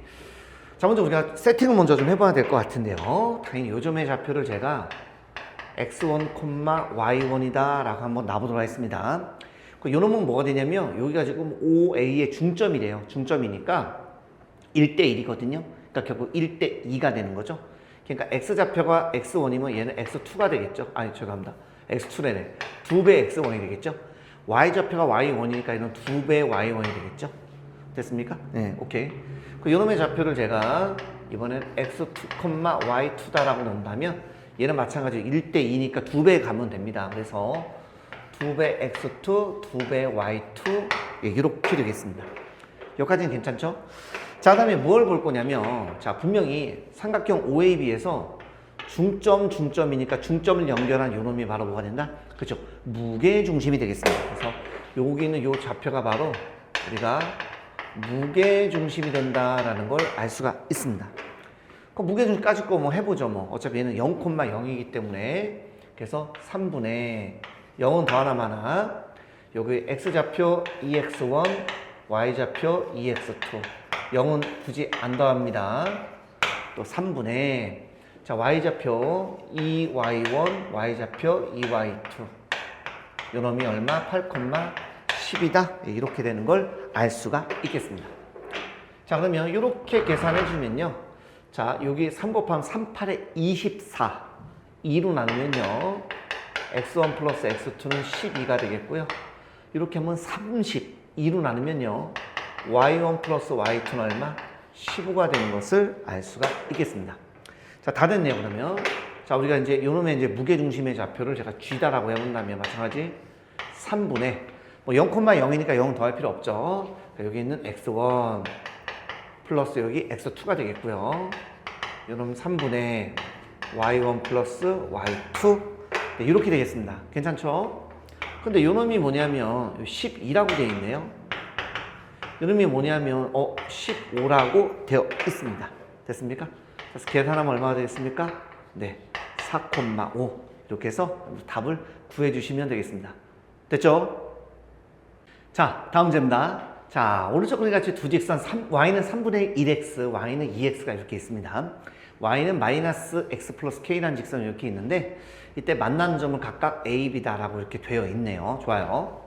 자, 먼저 우리가 세팅을 먼저 좀 해봐야 될 것 같은데요. 당연히 요점의 좌표를 제가 x1, y1이다 라고 한번 놔보도록 하겠습니다. 요 놈은 뭐가 되냐면 여기가 지금 OA의 중점이래요. 중점이니까 1대1이거든요. 그러니까 결국 1대2가 되는 거죠. 그러니까 x좌표가 x1이면 얘는 x2가 되겠죠. 아니, 죄송합니다. x2래네. 2배 x1이 되겠죠. y좌표가 y1이니까 얘는 2배 y1이 되겠죠. 됐습니까? 네, 오케이. 그 요놈의 좌표를 제가 이번엔 x2, y2다라고 놓는다면 얘는 마찬가지로 1대2니까 2배 가면 됩니다. 그래서 2배 x2, 2배 y2 이렇게 되겠습니다. 여기까지는 괜찮죠? 자, 그 다음에 뭘 볼 거냐면 자, 분명히 삼각형 OAB에서 중점이니까 중점을 연결한 요놈이 바로 뭐가 된다? 그렇죠? 무게중심이 되겠습니다. 그래서 여기 있는 요 좌표가 바로 우리가 무게중심이 된다라는 걸 알 수가 있습니다. 그 무게중심까지 거 뭐 해보죠. 뭐 어차피 얘는 0,0이기 때문에 그래서 3분의 0은 더 하나 많아. 여기 x좌표 2x1, y좌표 2x2. 0은 굳이 안 더합니다. 또 3분의 자, y좌표 2y1, y좌표 2y2. 요 놈이 얼마? 8,10이다. 이렇게 되는 걸 알 수가 있겠습니다. 자, 그러면 이렇게 계산해 주면요. 자, 여기 3 곱하면 3, 8에 24. 2로 나누면요. x1 플러스 x2는 12가 되겠고요. 이렇게 하면 30. 2로 나누면요. y1 플러스 y2는 얼마? 15가 되는 것을 알 수가 있겠습니다. 자, 다 됐네요, 그러면. 자, 우리가 이제 요놈의 이제 무게중심의 좌표를 제가 G다라고 해본다면 마찬가지 3분의 뭐 0,0이니까 0 더할 필요 없죠. 그러니까 여기 있는 x1 플러스 여기 x2가 되겠고요. 요놈 3분의 y1 플러스 y2 네, 이렇게 되겠습니다. 괜찮죠? 근데 요놈이 뭐냐면 12라고 되어 있네요. 요놈이 뭐냐면 15라고 되어 있습니다. 됐습니까? 그래서 계산하면 얼마가 되겠습니까? 네, 4,5 이렇게 해서 답을 구해주시면 되겠습니다. 됐죠? 자, 다음 문제입니다. 자, 오른쪽 그림 같이 두 직선 y는 3분의 1x, y는 2x가 이렇게 있습니다. y는 마이너스 x 플러스 k라는 직선이 이렇게 있는데 이때 만나는 점은 각각 a, b다라고 이렇게 되어 있네요. 좋아요.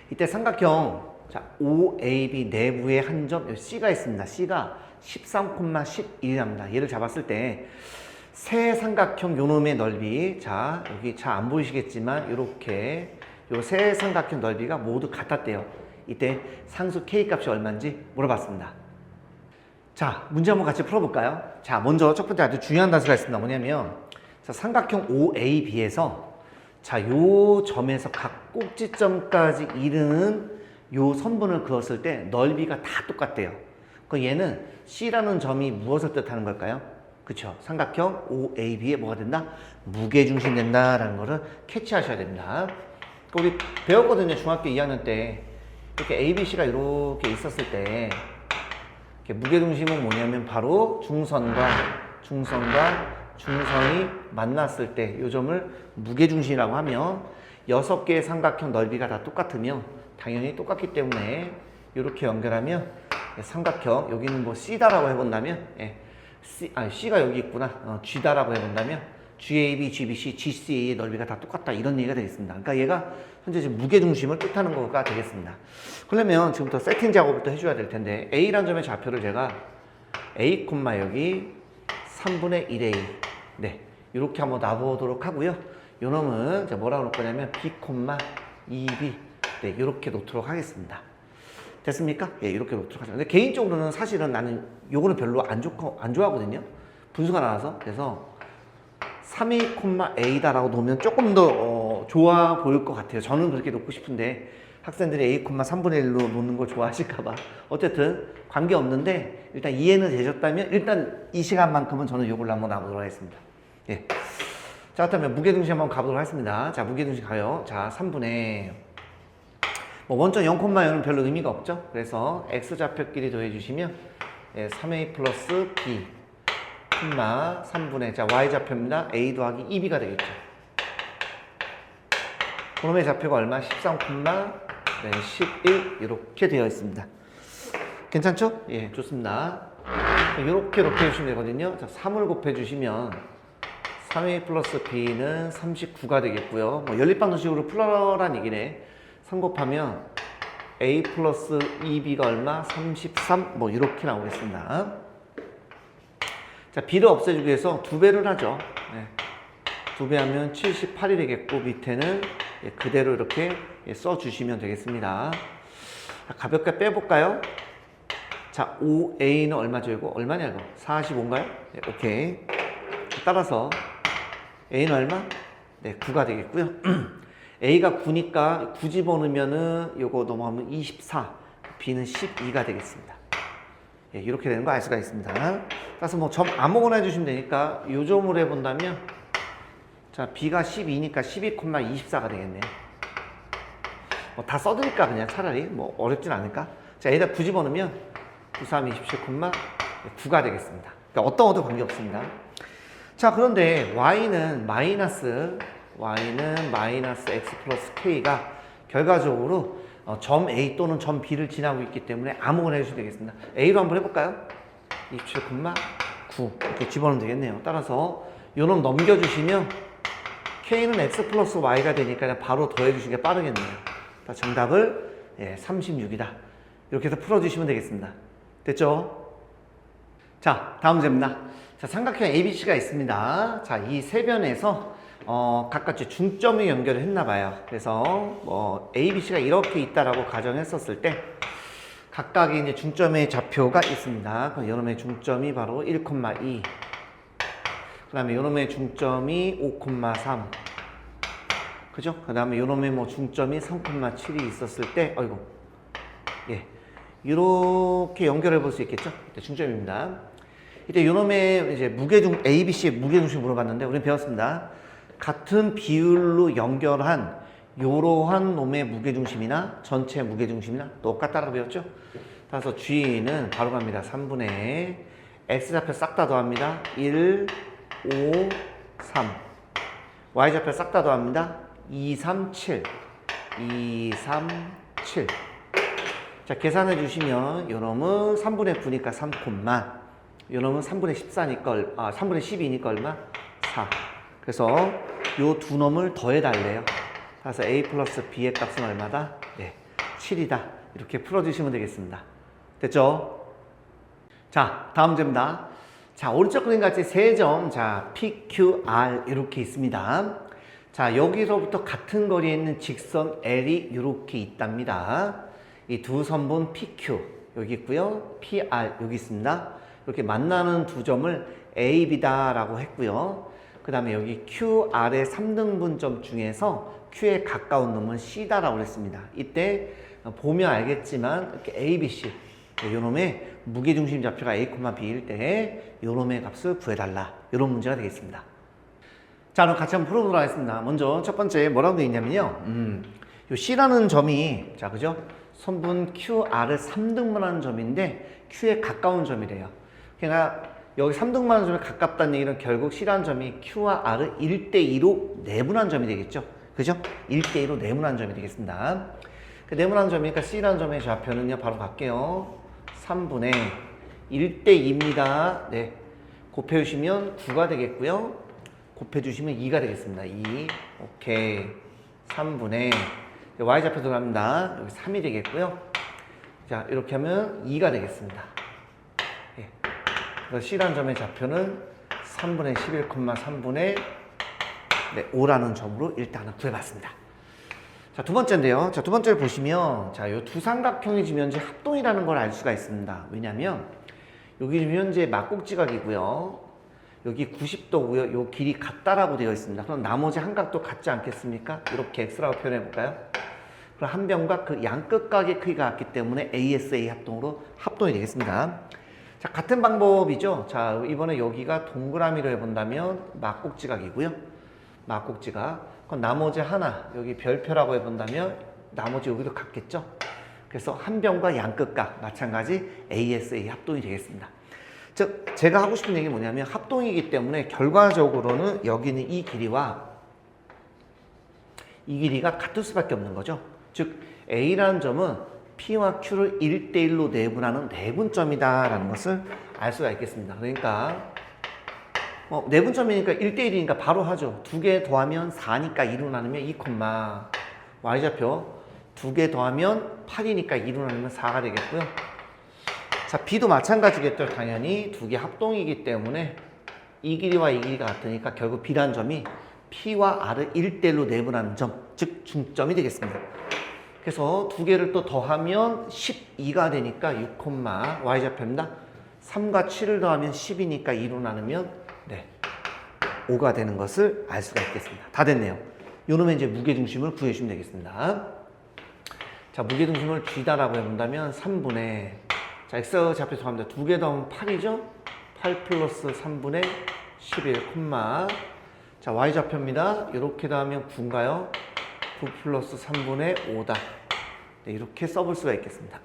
이때 삼각형 자, OAB 내부에 한 점 C가 있습니다. C가 13,11이랍니다. 얘를 잡았을 때 세 삼각형 요놈의 넓이 자, 여기 잘 안 보이시겠지만 이렇게 요 세 삼각형 넓이가 모두 같았대요. 이때 상수 K 값이 얼마인지 물어봤습니다. 자, 문제 한번 같이 풀어볼까요? 자, 먼저 첫 번째 아주 중요한 단서가 있습니다. 뭐냐면 자, 삼각형 OAB에서 자, 요 점에서 각 꼭지점까지 이르는 요 선분을 그었을 때 넓이가 다 똑같대요. 그 얘는 C라는 점이 무엇을 뜻하는 걸까요? 그쵸? 삼각형 OAB에 뭐가 된다? 무게중심 된다라는 거를 캐치하셔야 됩니다. 우리 배웠거든요. 중학교 2학년 때 이렇게 ABC가 이렇게 있었을 때 무게중심은 뭐냐면 바로 중선과 중선이 만났을 때 이 점을 무게중심이라고 하면 6개의 삼각형 넓이가 다 똑같으면 당연히 똑같기 때문에 이렇게 연결하면 삼각형 여기는 뭐 C다라고 해본다면 C가 여기 있구나. G다라고 해본다면 GAB, GBC, GCA의 넓이가 다 똑같다 이런 얘기가 되겠습니다. 그러니까 얘가 현재 지금 무게중심을 뜻하는 거가 되겠습니다. 그러면 지금부터 세팅 작업을 또 해줘야 될 텐데 A라는 점의 좌표를 제가 A, 여기 3분의 1A 네 이렇게 한번 놔보도록 하고요. 요 놈은 제가 뭐라고 놓을 거냐면 B, 2B 네 이렇게 놓도록 하겠습니다. 됐습니까? 예, 이렇게 놓도록 하죠. 근데 개인적으로는 사실은 나는 요거는 별로 안 좋아하거든요. 분수가 나와서. 그래서 3A,A다라고 놓으면 조금 더 좋아 보일 것 같아요. 저는 그렇게 놓고 싶은데 학생들이 A, 3분의 1로 놓는 걸 좋아하실까봐. 어쨌든 관계없는데 일단 이해는 되셨다면 일단 이 시간만큼은 저는 요걸로 한번 놔보도록 하겠습니다. 예. 자, 그렇다면 무게중심 한번 가보도록 하겠습니다. 자, 무게중심 가요. 자, 3분의 원점 0,0는 별로 의미가 없죠. 그래서 X좌표끼리 더해주시면 3A 플러스 B 3분의 자 Y좌표입니다. A 더하기 2B가 되겠죠. 그놈의 좌표가 얼마? 13, 11 이렇게 되어 있습니다. 괜찮죠? 예, 좋습니다. 이렇게 해주시면 되거든요. 자, 3을 곱해주시면 3A 플러스 B는 39가 되겠고요. 뭐 연립방정식으로 풀어란 얘기네. 3 곱하면 A 플러스 2B가 얼마? 33 뭐 이렇게 나오겠습니다. 자, B를 없애주기 위해서 2배를 하죠. 네. 2배 하면 78이 되겠고 밑에는 그대로 이렇게 써주시면 되겠습니다. 자, 가볍게 빼볼까요? 자, 5A는 얼마죠? 이거 얼마냐 이거? 45인가요? 네, 오케이. 따라서 A는 얼마? 네, 9가 되겠고요. A가 9니까 9 집어넣으면은 요거 넘어가면 24, B는 12가 되겠습니다. 예, 이렇게 되는 거 알 수가 있습니다. 따라서 뭐 점 아무거나 해주시면 되니까 요 점으로 해본다면 자, B가 12니까 12,24가 되겠네요. 뭐 다 써드릴까 그냥 차라리 뭐 어렵진 않을까? 자, 여기다 9 집어넣으면 9, 3, 27,9가 되겠습니다. 그러니까 어떤 관계없습니다. 자, 그런데 Y는 마이너스 X 플러스 K가 결과적으로 점 A 또는 점 B를 지나고 있기 때문에 아무거나 해주셔도 되겠습니다. A로 한번 해볼까요? 27,9 이렇게 집어넣으면 되겠네요. 따라서 요놈 넘겨주시면 K는 X 플러스 Y가 되니까 바로 더해주시는 게 빠르겠네요. 정답을 36이다. 이렇게 해서 풀어주시면 되겠습니다. 됐죠? 자, 다음 문제입니다. 자, 삼각형 ABC가 있습니다. 자, 이 세 변에서 각각 중점을 연결을 했나 봐요. 그래서 ABC가 이렇게 있다라고 가정했었을 때 각각의 이제 중점의 좌표가 있습니다. 그럼 요놈의 중점이 바로 1,2 그 다음에 요놈의 중점이 5,3 그죠? 그 다음에 요놈의 중점이 3,7이 있었을 때 예, 이렇게 연결해 볼 수 있겠죠? 이때 중점입니다. 이때 요놈의 이제 ABC의 무게중심 물어봤는데 우리는 배웠습니다. 같은 비율로 연결한 요러한 놈의 무게중심이나 전체 무게중심이나 똑같다라고 배웠죠? 따라서 G는 바로 갑니다. 3분의 X좌표 싹 다 더합니다. 1, 5, 3 Y좌표 싹 다 더합니다. 2, 3, 7 2, 3, 7 자, 계산해 주시면 요놈은 3분의 9니까 3, 요놈은 3분의 14니까 3분의 12니까 얼마? 4 그래서 요 두 놈을 더해달래요. 그래서 A 플러스 B의 값은 얼마다? 네, 7이다. 이렇게 풀어주시면 되겠습니다. 됐죠? 자, 다음 문제입니다. 자, 오른쪽 그림 같이 세 점, 자, P, Q, R 이렇게 있습니다. 자, 여기서부터 같은 거리에 있는 직선 L이 이렇게 있답니다. 이 두 선분 PQ 여기 있고요. PR 여기 있습니다. 이렇게 만나는 두 점을 A, B다라고 했고요. 그 다음에 여기 QR의 3등분점 중에서 Q에 가까운 놈은 C다라고 그랬습니다. 이때 보면 알겠지만 이렇게 A, B, C 요놈의 무게중심 좌표가 A, B일 때 요놈의 값을 구해달라. 이런 문제가 되겠습니다. 자, 그럼 같이 한번 풀어보도록 하겠습니다. 먼저 첫 번째 뭐라고 되어 있냐면요. 요 C라는 점이, 자, 그죠? 선분 QR을 3등분하는 점인데 Q에 가까운 점이래요. 그러니까 여기 3등분하는 점에 가깝다는 얘기는 결국 C라는 점이 Q와 R을 1대2로 내분한 점이 되겠죠. 그죠? 1대2로 내분한 점이 되겠습니다. 그 내분한 점이니까 C라는 점의 좌표는요, 바로 갈게요. 3분의 1대2입니다. 네. 곱해주시면 9가 되겠고요. 곱해주시면 2가 되겠습니다. 2. 오케이. 3분의 Y좌표 들어갑니다. 여기 3이 되겠고요. 자, 이렇게 하면 2가 되겠습니다. 예. 그래서 C라는 점의 좌표는 3분의 11,3분의 5라는 점으로 일단은 구해봤습니다. 자, 두 번째인데요. 자, 두 번째를 보시면, 자, 요 두 삼각형이 지금 현재 합동이라는 걸 알 수가 있습니다. 왜냐면, 여기 지금 현재 막곡지각이고요. 여기 90도고요. 요 길이 같다라고 되어 있습니다. 그럼 나머지 한 각도 같지 않겠습니까? 이렇게 X라고 표현해 볼까요? 그럼 한 변과 그 양끝각의 크기가 같기 때문에 ASA 합동으로 합동이 되겠습니다. 자, 같은 방법이죠. 자, 이번에 여기가 동그라미로 해본다면 막곡지각이고요. 막곡지각. 그럼 나머지 하나, 여기 별표라고 해본다면 나머지 여기도 같겠죠. 그래서 한 변과 양끝각 마찬가지 ASA 합동이 되겠습니다. 즉, 제가 하고 싶은 얘기는 뭐냐면 합동이기 때문에 결과적으로는 여기는 이 길이와 이 길이가 같을 수밖에 없는 거죠. 즉, A라는 점은 P와 Q를 1대1로 내분하는 내분점이다라는 것을 알 수가 있겠습니다. 그러니까 내분점이니까 1대1이니까 바로 하죠. 2개 더하면 4니까 2로 나누면 2, Y좌표 2개 더하면 8이니까 2로 나누면 4가 되겠고요. 자, B도 마찬가지겠죠. 당연히 두 개 합동이기 때문에 이 길이와 이 길이가 같으니까 결국 B라는 점이 P와 R을 1대1로 내분하는 점, 즉 중점이 되겠습니다. 그래서 두 개를 또 더하면 12가 되니까 6, Y좌표입니다. 3과 7을 더하면 10이니까 2로 나누면 5가 되는 것을 알 수가 있겠습니다. 다 됐네요. 요놈의 이제 무게중심을 구해주시면 되겠습니다. 자, 무게중심을 G다라고 해본다면 3분의, 자, X좌표 들어갑니다. 두 개 더하면 8이죠? 8 플러스 3분의 11, 자, Y좌표입니다. 이렇게 더하면 9인가요? 9 플러스 3분의 5다. 네, 이렇게 써볼 수가 있겠습니다.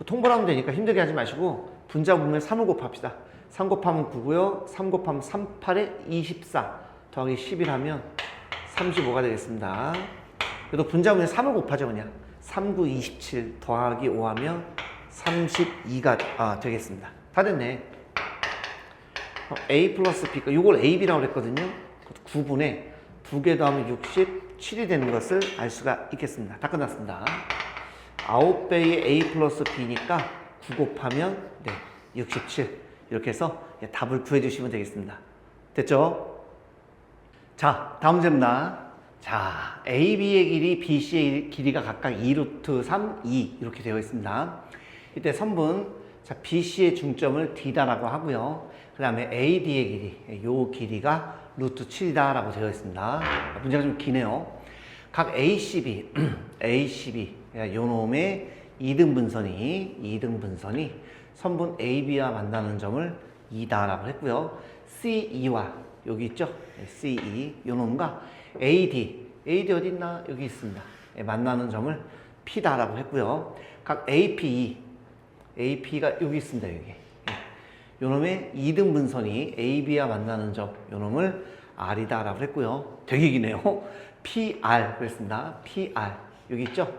통보하면 되니까 힘들게 하지 마시고 분자 부분에 3을 곱합시다. 3 곱하면 9고요. 3 곱하면 3, 8에 24 더하기 11 하면 35가 되겠습니다. 그래도 분자 부분에 3을 곱하죠, 그냥. 3, 9, 27 더하기 5 하면 32가 되겠습니다. 다 됐네. A 플러스 B, 이걸 AB라고 그랬거든요. 9분의 2개 더하면 67이 되는 것을 알 수가 있겠습니다. 다 끝났습니다. 9배의 A 플러스 B니까 9 곱하면 67. 이렇게 해서 답을 구해주시면 되겠습니다. 됐죠? 자, 다음 문제입니다. 자, AB의 길이, BC의 길이가 각각 2루트 3, 2 이렇게 되어 있습니다. 이때 선분, 자, BC의 중점을 D다라고 하고요. 그 다음에 AD의 길이, 요 길이가 루트 7이다라고 되어 있습니다. 문제가 좀 기네요. 각 ACB, ACB, 요 놈의 2등분선이 선분 AB와 만나는 점을 2다라고 했고요. CE와 여기 있죠? CE, 요 놈과 AD 어디 있나? 여기 있습니다. 만나는 점을 P다라고 했고요. 각 AP가 여기 있습니다. 여기. 요 놈의 2등분선이 AB와 만나는 점, 요 놈을 R이다라고 했고요. 되게 기네요. PR 그랬습니다. PR 여기 있죠?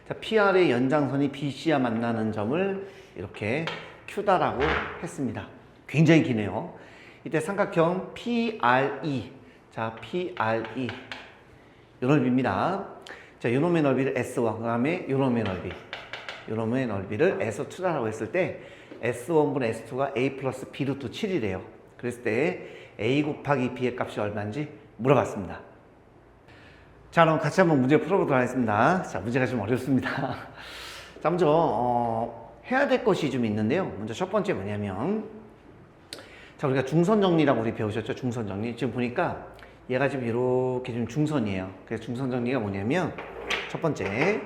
자, PR의 연장선이 BC와 만나는 점을 이렇게 Q다라고 했습니다. 굉장히 기네요. 이때 삼각형 PRE, 자, PRE 요 넓이입니다. 자, 요 놈의 넓이를 S1, 그 다음에 요 놈의 넓이를 S2라고 했을 때 S1분의 S2가 A 플러스 B 루트 7이래요. 그랬을 때 A 곱하기 B의 값이 얼마인지 물어봤습니다. 자, 그럼 같이 한번 문제 풀어보도록 하겠습니다. 자, 문제가 좀 어렵습니다. 자, 먼저 해야 될 것이 좀 있는데요. 먼저 첫 번째 뭐냐면, 자, 자, 우리가 중선 정리라고 우리 배우셨죠? 중선 정리. 지금 보니까 얘가 지금 이렇게 좀 중선이에요. 그래서 중선 정리가 뭐냐면 첫 번째,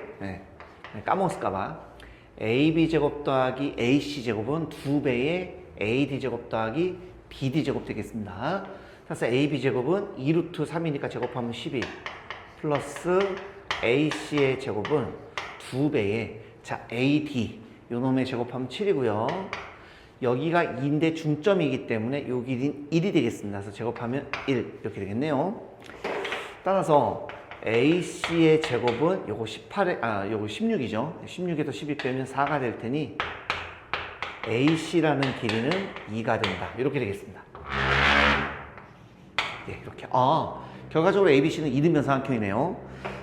까먹었을까봐 AB 제곱 더하기 AC 제곱은 2배의 AD 제곱 더하기 BD 제곱 되겠습니다. 그래서 AB 제곱은 2루트 3이니까 제곱하면 12 플러스 AC의 제곱은 2배의 자 AD 요 놈의 제곱하면 7이고요. 여기가 2인데 중점이기 때문에 요 길이는 1이 되겠습니다. 그래서 제곱하면 1 이렇게 되겠네요. 따라서 AC의 제곱은 요거 18에 요거 16이죠. 16에서 12 빼면 4가 될 테니 AC라는 길이는 2가 된다. 이렇게 되겠습니다. 예, 이렇게. 결과적으로 ABC는 이등변 삼각형이네요.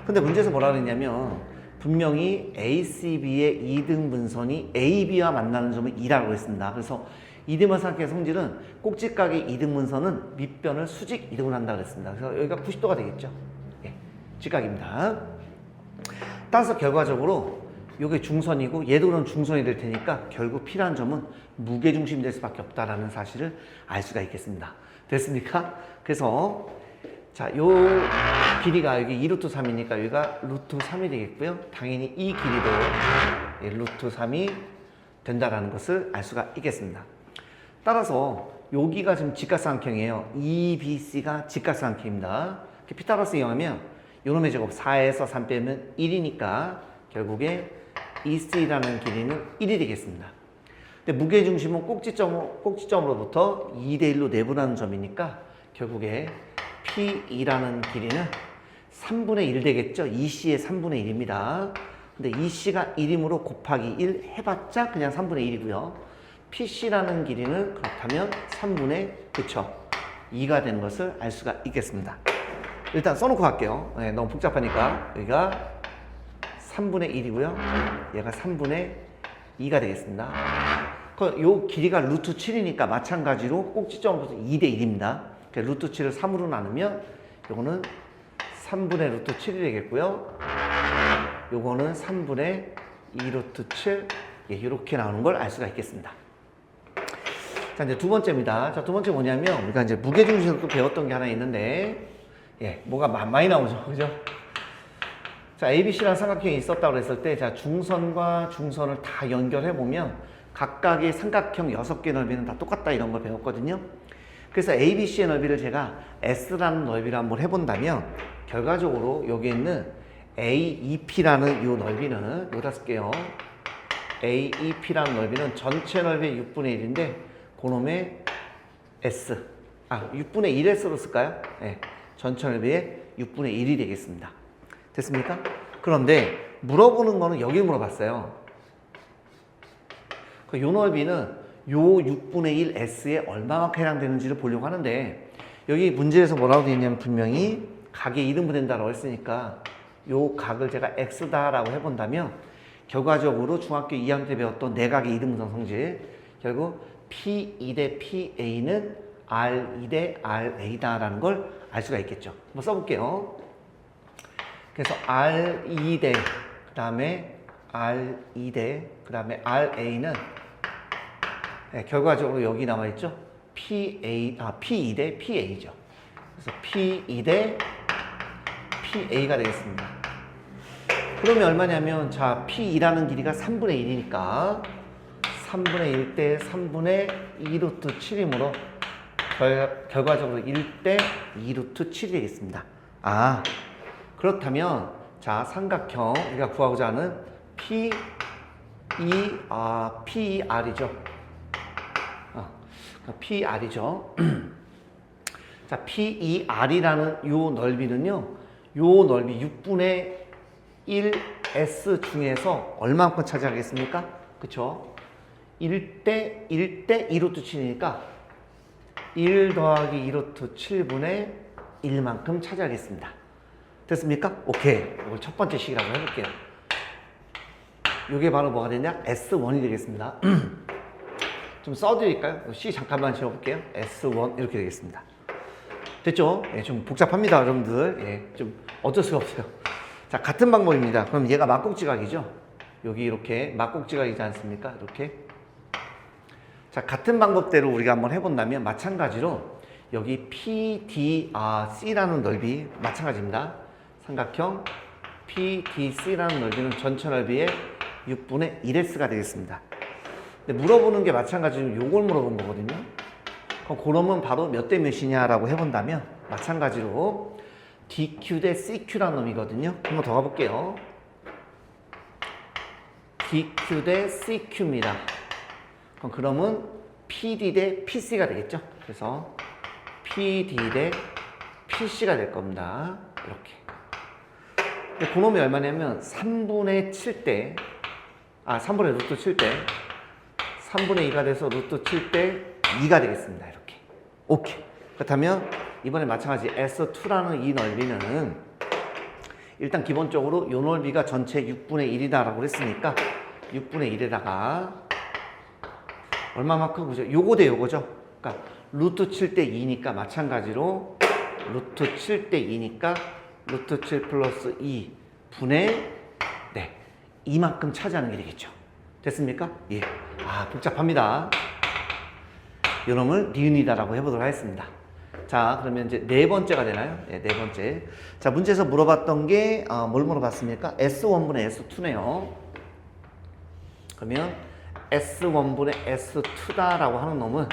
근데 문제에서 뭐라 그랬냐면 분명히 ACB의 이등분선이 AB와 만나는 점은 2라고 했습니다. 그래서 이등변 삼각형의 성질은 꼭지각의 이등분선은 밑변을 수직 이등을 한다고 했습니다. 그래서 여기가 90도가 되겠죠. 예, 직각입니다. 따라서 결과적으로 이게 중선이고 얘도 그럼 중선이 될 테니까 결국 P라는 점은 무게중심이 될 수밖에 없다라는 사실을 알 수가 있겠습니다. 됐습니까? 그래서 자, 요 길이가 여기 2루트 3이니까 여기가 루트 3이 되겠고요. 당연히 이 길이도 루트 3이 된다라는 것을 알 수가 있겠습니다. 따라서 여기가 지금 직각삼각형이에요. EBC가 직각삼각형입니다. 피타고라스 이용하면 요놈의 제곱 4에서 3 빼면 1이니까 결국에 EC라는 길이는 1이 되겠습니다. 근데 무게중심은 꼭지점으로부터 2대1로 내분하는 점이니까 결국에 P2라는 길이는 3분의 1 되겠죠. EC의 3분의 1입니다. 근데 EC가 1이므로 곱하기 1 해봤자 그냥 3분의 1이고요. PC라는 길이는 그렇다면 3분의 그쵸 2가 되는 것을 알 수가 있겠습니다. 일단 써놓고 갈게요. 네, 너무 복잡하니까 여기가 3분의 1이고요. 얘가 3분의 2가 되겠습니다. 요 길이가 루트 7이니까 마찬가지로 꼭지점으로부터 2대 1입니다. 루트 7을 3으로 나누면 요거는 3분의 루트 7이 되겠고요. 요거는 3분의 2 루트 7 이렇게 나오는 걸 알 수가 있겠습니다. 자, 이제 두 번째입니다. 자, 두 번째 뭐냐면 우리가 이제 무게중심에서 또 배웠던 게 하나 있는데 뭐가 많이 나오죠. 그죠? 자, ABC라는 삼각형이 있었다고 그랬을 때 자, 중선과 중선을 다 연결해 보면 각각의 삼각형 6개 넓이는 다 똑같다 이런 걸 배웠거든요. 그래서 ABC의 넓이를 제가 S라는 넓이를 한번 해본다면 결과적으로 여기 있는 AEP라는 이 넓이는 여기다 쓸게요. AEP라는 넓이는 전체 넓이의 6분의 1인데 그놈의 S 6분의 1S로 쓸까요? 네, 전체 넓이의 6분의 1이 되겠습니다. 됐습니까? 그런데 물어보는 거는 여기 물어봤어요. 이 넓이는 요 6분의 1S에 얼마만큼 해당되는지를 보려고 하는데 여기 문제에서 뭐라고 되어 있냐면 분명히 각의 이등분 된다고 했으니까 요 각을 제가 X다라고 해본다면 결과적으로 중학교 2학년 때 배웠던 내각의 이등분선 성질 결국 P2 대 PA는 R2 대 RA다라는 걸 알 수가 있겠죠. 한번 써볼게요. 그래서 R2 대 그 다음에 R2 대 그 다음에 RA는 결과적으로 여기 나와있죠. P2 대 PA죠. 그래서 P2 대 PA가 되겠습니다. 그러면 얼마냐면, 자, P2라는 길이가 3분의 1이니까 3분의 1 대 3분의 2 루트 7이므로 결과적으로 1 대 2 루트 7이 되겠습니다. 그렇다면, 자, 삼각형, 우리가 구하고자 하는 PER이죠. PR이죠. 자, PER이라는 요 넓이는요, 요 넓이 6분의 1S 중에서 얼마만큼 차지하겠습니까? 그쵸? 1대 2루트 7이니까 1 더하기 2루트 7분의 1만큼 차지하겠습니다. 됐습니까? 오케이. 이걸 첫 번째 식이라고 해볼게요. 이게 바로 뭐가 되냐? S1이 되겠습니다. 좀 써드릴까요? C 잠깐만 지워볼게요. S1 이렇게 되겠습니다. 됐죠? 예, 좀 복잡합니다, 여러분들. 예, 좀 어쩔 수가 없어요. 자, 같은 방법입니다. 그럼 얘가 막꼭지각이죠? 여기 이렇게 막꼭지각이지 않습니까? 이렇게. 자, 같은 방법대로 우리가 한번 해본다면 마찬가지로 여기 PDC라는 넓이 마찬가지입니다. 삼각형 PDC라는 넓이는 전체 넓이의 6분의 1S가 되겠습니다. 근데 물어보는 게 마찬가지로 요걸 물어본 거거든요. 그럼 그러면 바로 몇 대 몇이냐라고 해본다면 마찬가지로 DQ 대 CQ라는 놈이거든요. 한번 더 가볼게요. DQ 대 CQ입니다. 그러면 PD 대 PC가 되겠죠. 그래서 PD 대 PC가 될 겁니다. 이렇게. 그놈이 얼마냐면 3분의 7대 3분의 루트 7대 3분의 2가 돼서 루트 7대 2가 되겠습니다. 이렇게. 오케이. 그렇다면 이번에 마찬가지 S2라는 이 넓이는 일단 기본적으로 이 넓이가 전체 6분의 1이다라고 했으니까 6분의 1에다가 얼마만큼 보죠? 요거 대 요거죠. 그러니까 루트 7대 2니까 마찬가지로 루트 7대 2니까 루트 7 플러스 2 분의 이만큼 차지하는 게 되겠죠. 됐습니까? 예. 복잡합니다. 요놈을 니은이다라고 해보도록 하겠습니다. 자, 그러면 이제 네 번째가 되나요? 네 번째. 자, 문제에서 물어봤던 게 뭘 물어봤습니까? S1분의 S2네요. 그러면 S1분의 S2다라고 하는 놈은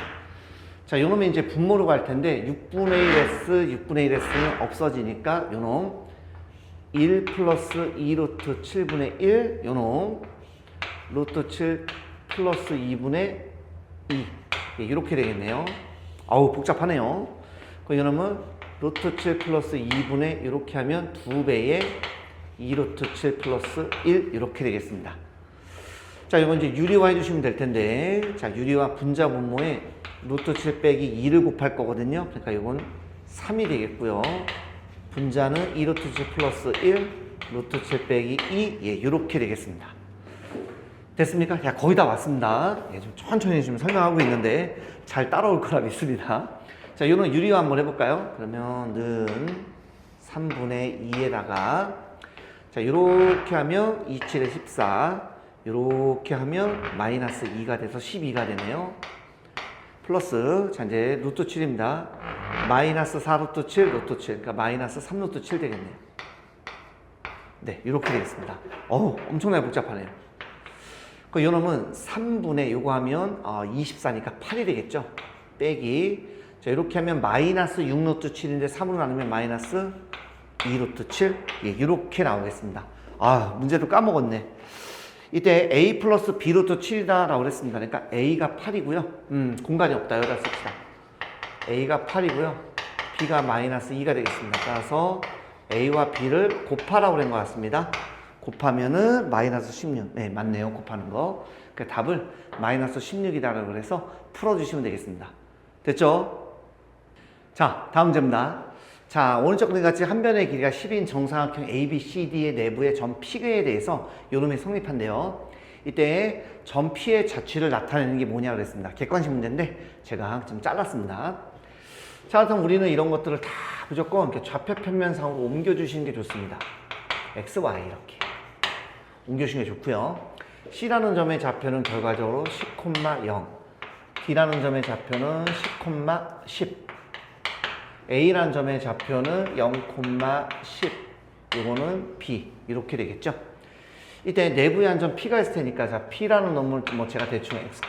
자, 요놈이 이제 분모로 갈 텐데 6분의 1S, 6분의 1S는 없어지니까 요놈 1 플러스 2 루트 7분의 1 요놈 루트 7 플러스 2분의 2 이렇게 되겠네요. 아우 복잡하네요. 그 요놈은 루트 7 플러스 2분의 이렇게 하면 2배의 2 루트 7 플러스 1 이렇게 되겠습니다. 자, 이건 이제 유리화 해주시면 될 텐데 자, 유리화 분자 분모에 루트 7 빼기 2를 곱할 거거든요. 그러니까 이건 3이 되겠고요. 분자는 2 루트 7 플러스 1 루트 7 빼기 2 이렇게 되겠습니다. 됐습니까? 야, 거의 다 왔습니다. 좀 천천히 좀 설명하고 있는데 잘 따라올 거라 믿습니다. 자, 이거는 유리화 한번 해볼까요? 그러면 는 3분의 2에다가 자, 이렇게 하면 2, 7에 14 이렇게 하면 마이너스 2가 돼서 12가 되네요. 플러스 자, 이제 루트 7입니다. 마이너스 4 루트 7 루트 7 그러니까 마이너스 3 루트 7 되겠네요. 네, 이렇게 되겠습니다. 엄청나게 복잡하네요. 그 요놈은 3분의 요거 하면 24니까 8이 되겠죠. 빼기 자, 이렇게 하면 마이너스 6 루트 7인데 3으로 나누면 마이너스 2 루트 7 이렇게 나오겠습니다. 문제도 까먹었네. 이때 A 플러스 B 루트 7이다 라고 그랬습니다. 그러니까 A가 8이고요. 공간이 없다. 여기다 씁시다. A가 8이고요. B가 마이너스 2가 되겠습니다. 따라서 A와 B를 곱하라고 그런 것 같습니다. 곱하면은 마이너스 16. 네, 맞네요. 곱하는 거. 그 답을 마이너스 16이다라고 그래서 풀어주시면 되겠습니다. 됐죠? 자, 다음 문제입니다. 자, 오른쪽 그림 같이 한 변의 길이가 10인 정사각형 ABCD의 내부의 점 P에 대해서 요놈이 성립한대요. 이때 점 P의 자취를 나타내는 게 뭐냐 그랬습니다. 객관식 문제인데 제가 좀 잘랐습니다. 자, 그럼 우리는 이런 것들을 다 무조건 이렇게 좌표 평면상으로 옮겨주시는 게 좋습니다. X, Y 이렇게 옮겨주시는 게 좋고요. C라는 점의 좌표는 결과적으로 10,0 D라는 점의 좌표는 10,10 A라는 점의 좌표는 0,10 이거는 B 이렇게 되겠죠. 이때 내부에 한 점 P가 있을 테니까 자, P라는 놈을 제가 대충 X,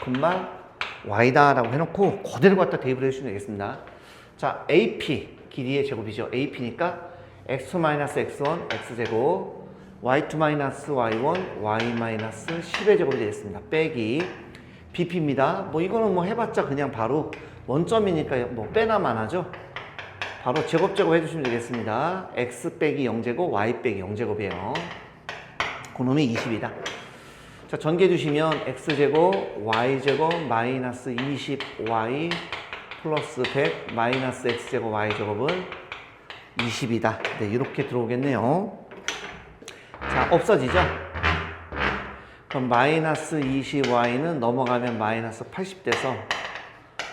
Y다 라고 해놓고 그대로 갖다 대입을 해주시면 되겠습니다. 자, AP 길이의 제곱이죠. AP니까 X-X1 X제곱 Y2-Y1 Y-10의 제곱이 되겠습니다. 빼기 BP입니다. 이거는 해봤자 그냥 바로 원점이니까 빼나만 하죠. 바로 제곱 해주시면 되겠습니다. X 빼기 0제곱, Y 빼기 0제곱이에요. 그놈이 20이다. 자, 전개해 주시면 X제곱, Y제곱, 마이너스 20Y 플러스 100, 마이너스 X제곱, Y제곱은 20이다. 네, 이렇게 들어오겠네요. 자, 없어지죠? 그럼 마이너스 20Y는 넘어가면 마이너스 80 돼서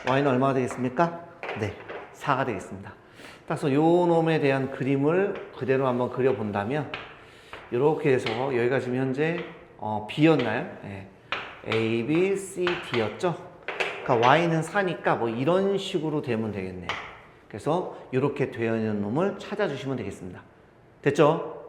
Y는 얼마가 되겠습니까? 네, 4가 되겠습니다. 따라서 요 놈에 대한 그림을 그대로 한번 그려본다면 이렇게 해서 여기가 지금 현재 B였나요? 네. A, B, C, D였죠? 그러니까 y는 4니까 뭐 이런 식으로 되면 되겠네. 그래서 이렇게 되어 있는 놈을 찾아주시면 되겠습니다. 됐죠?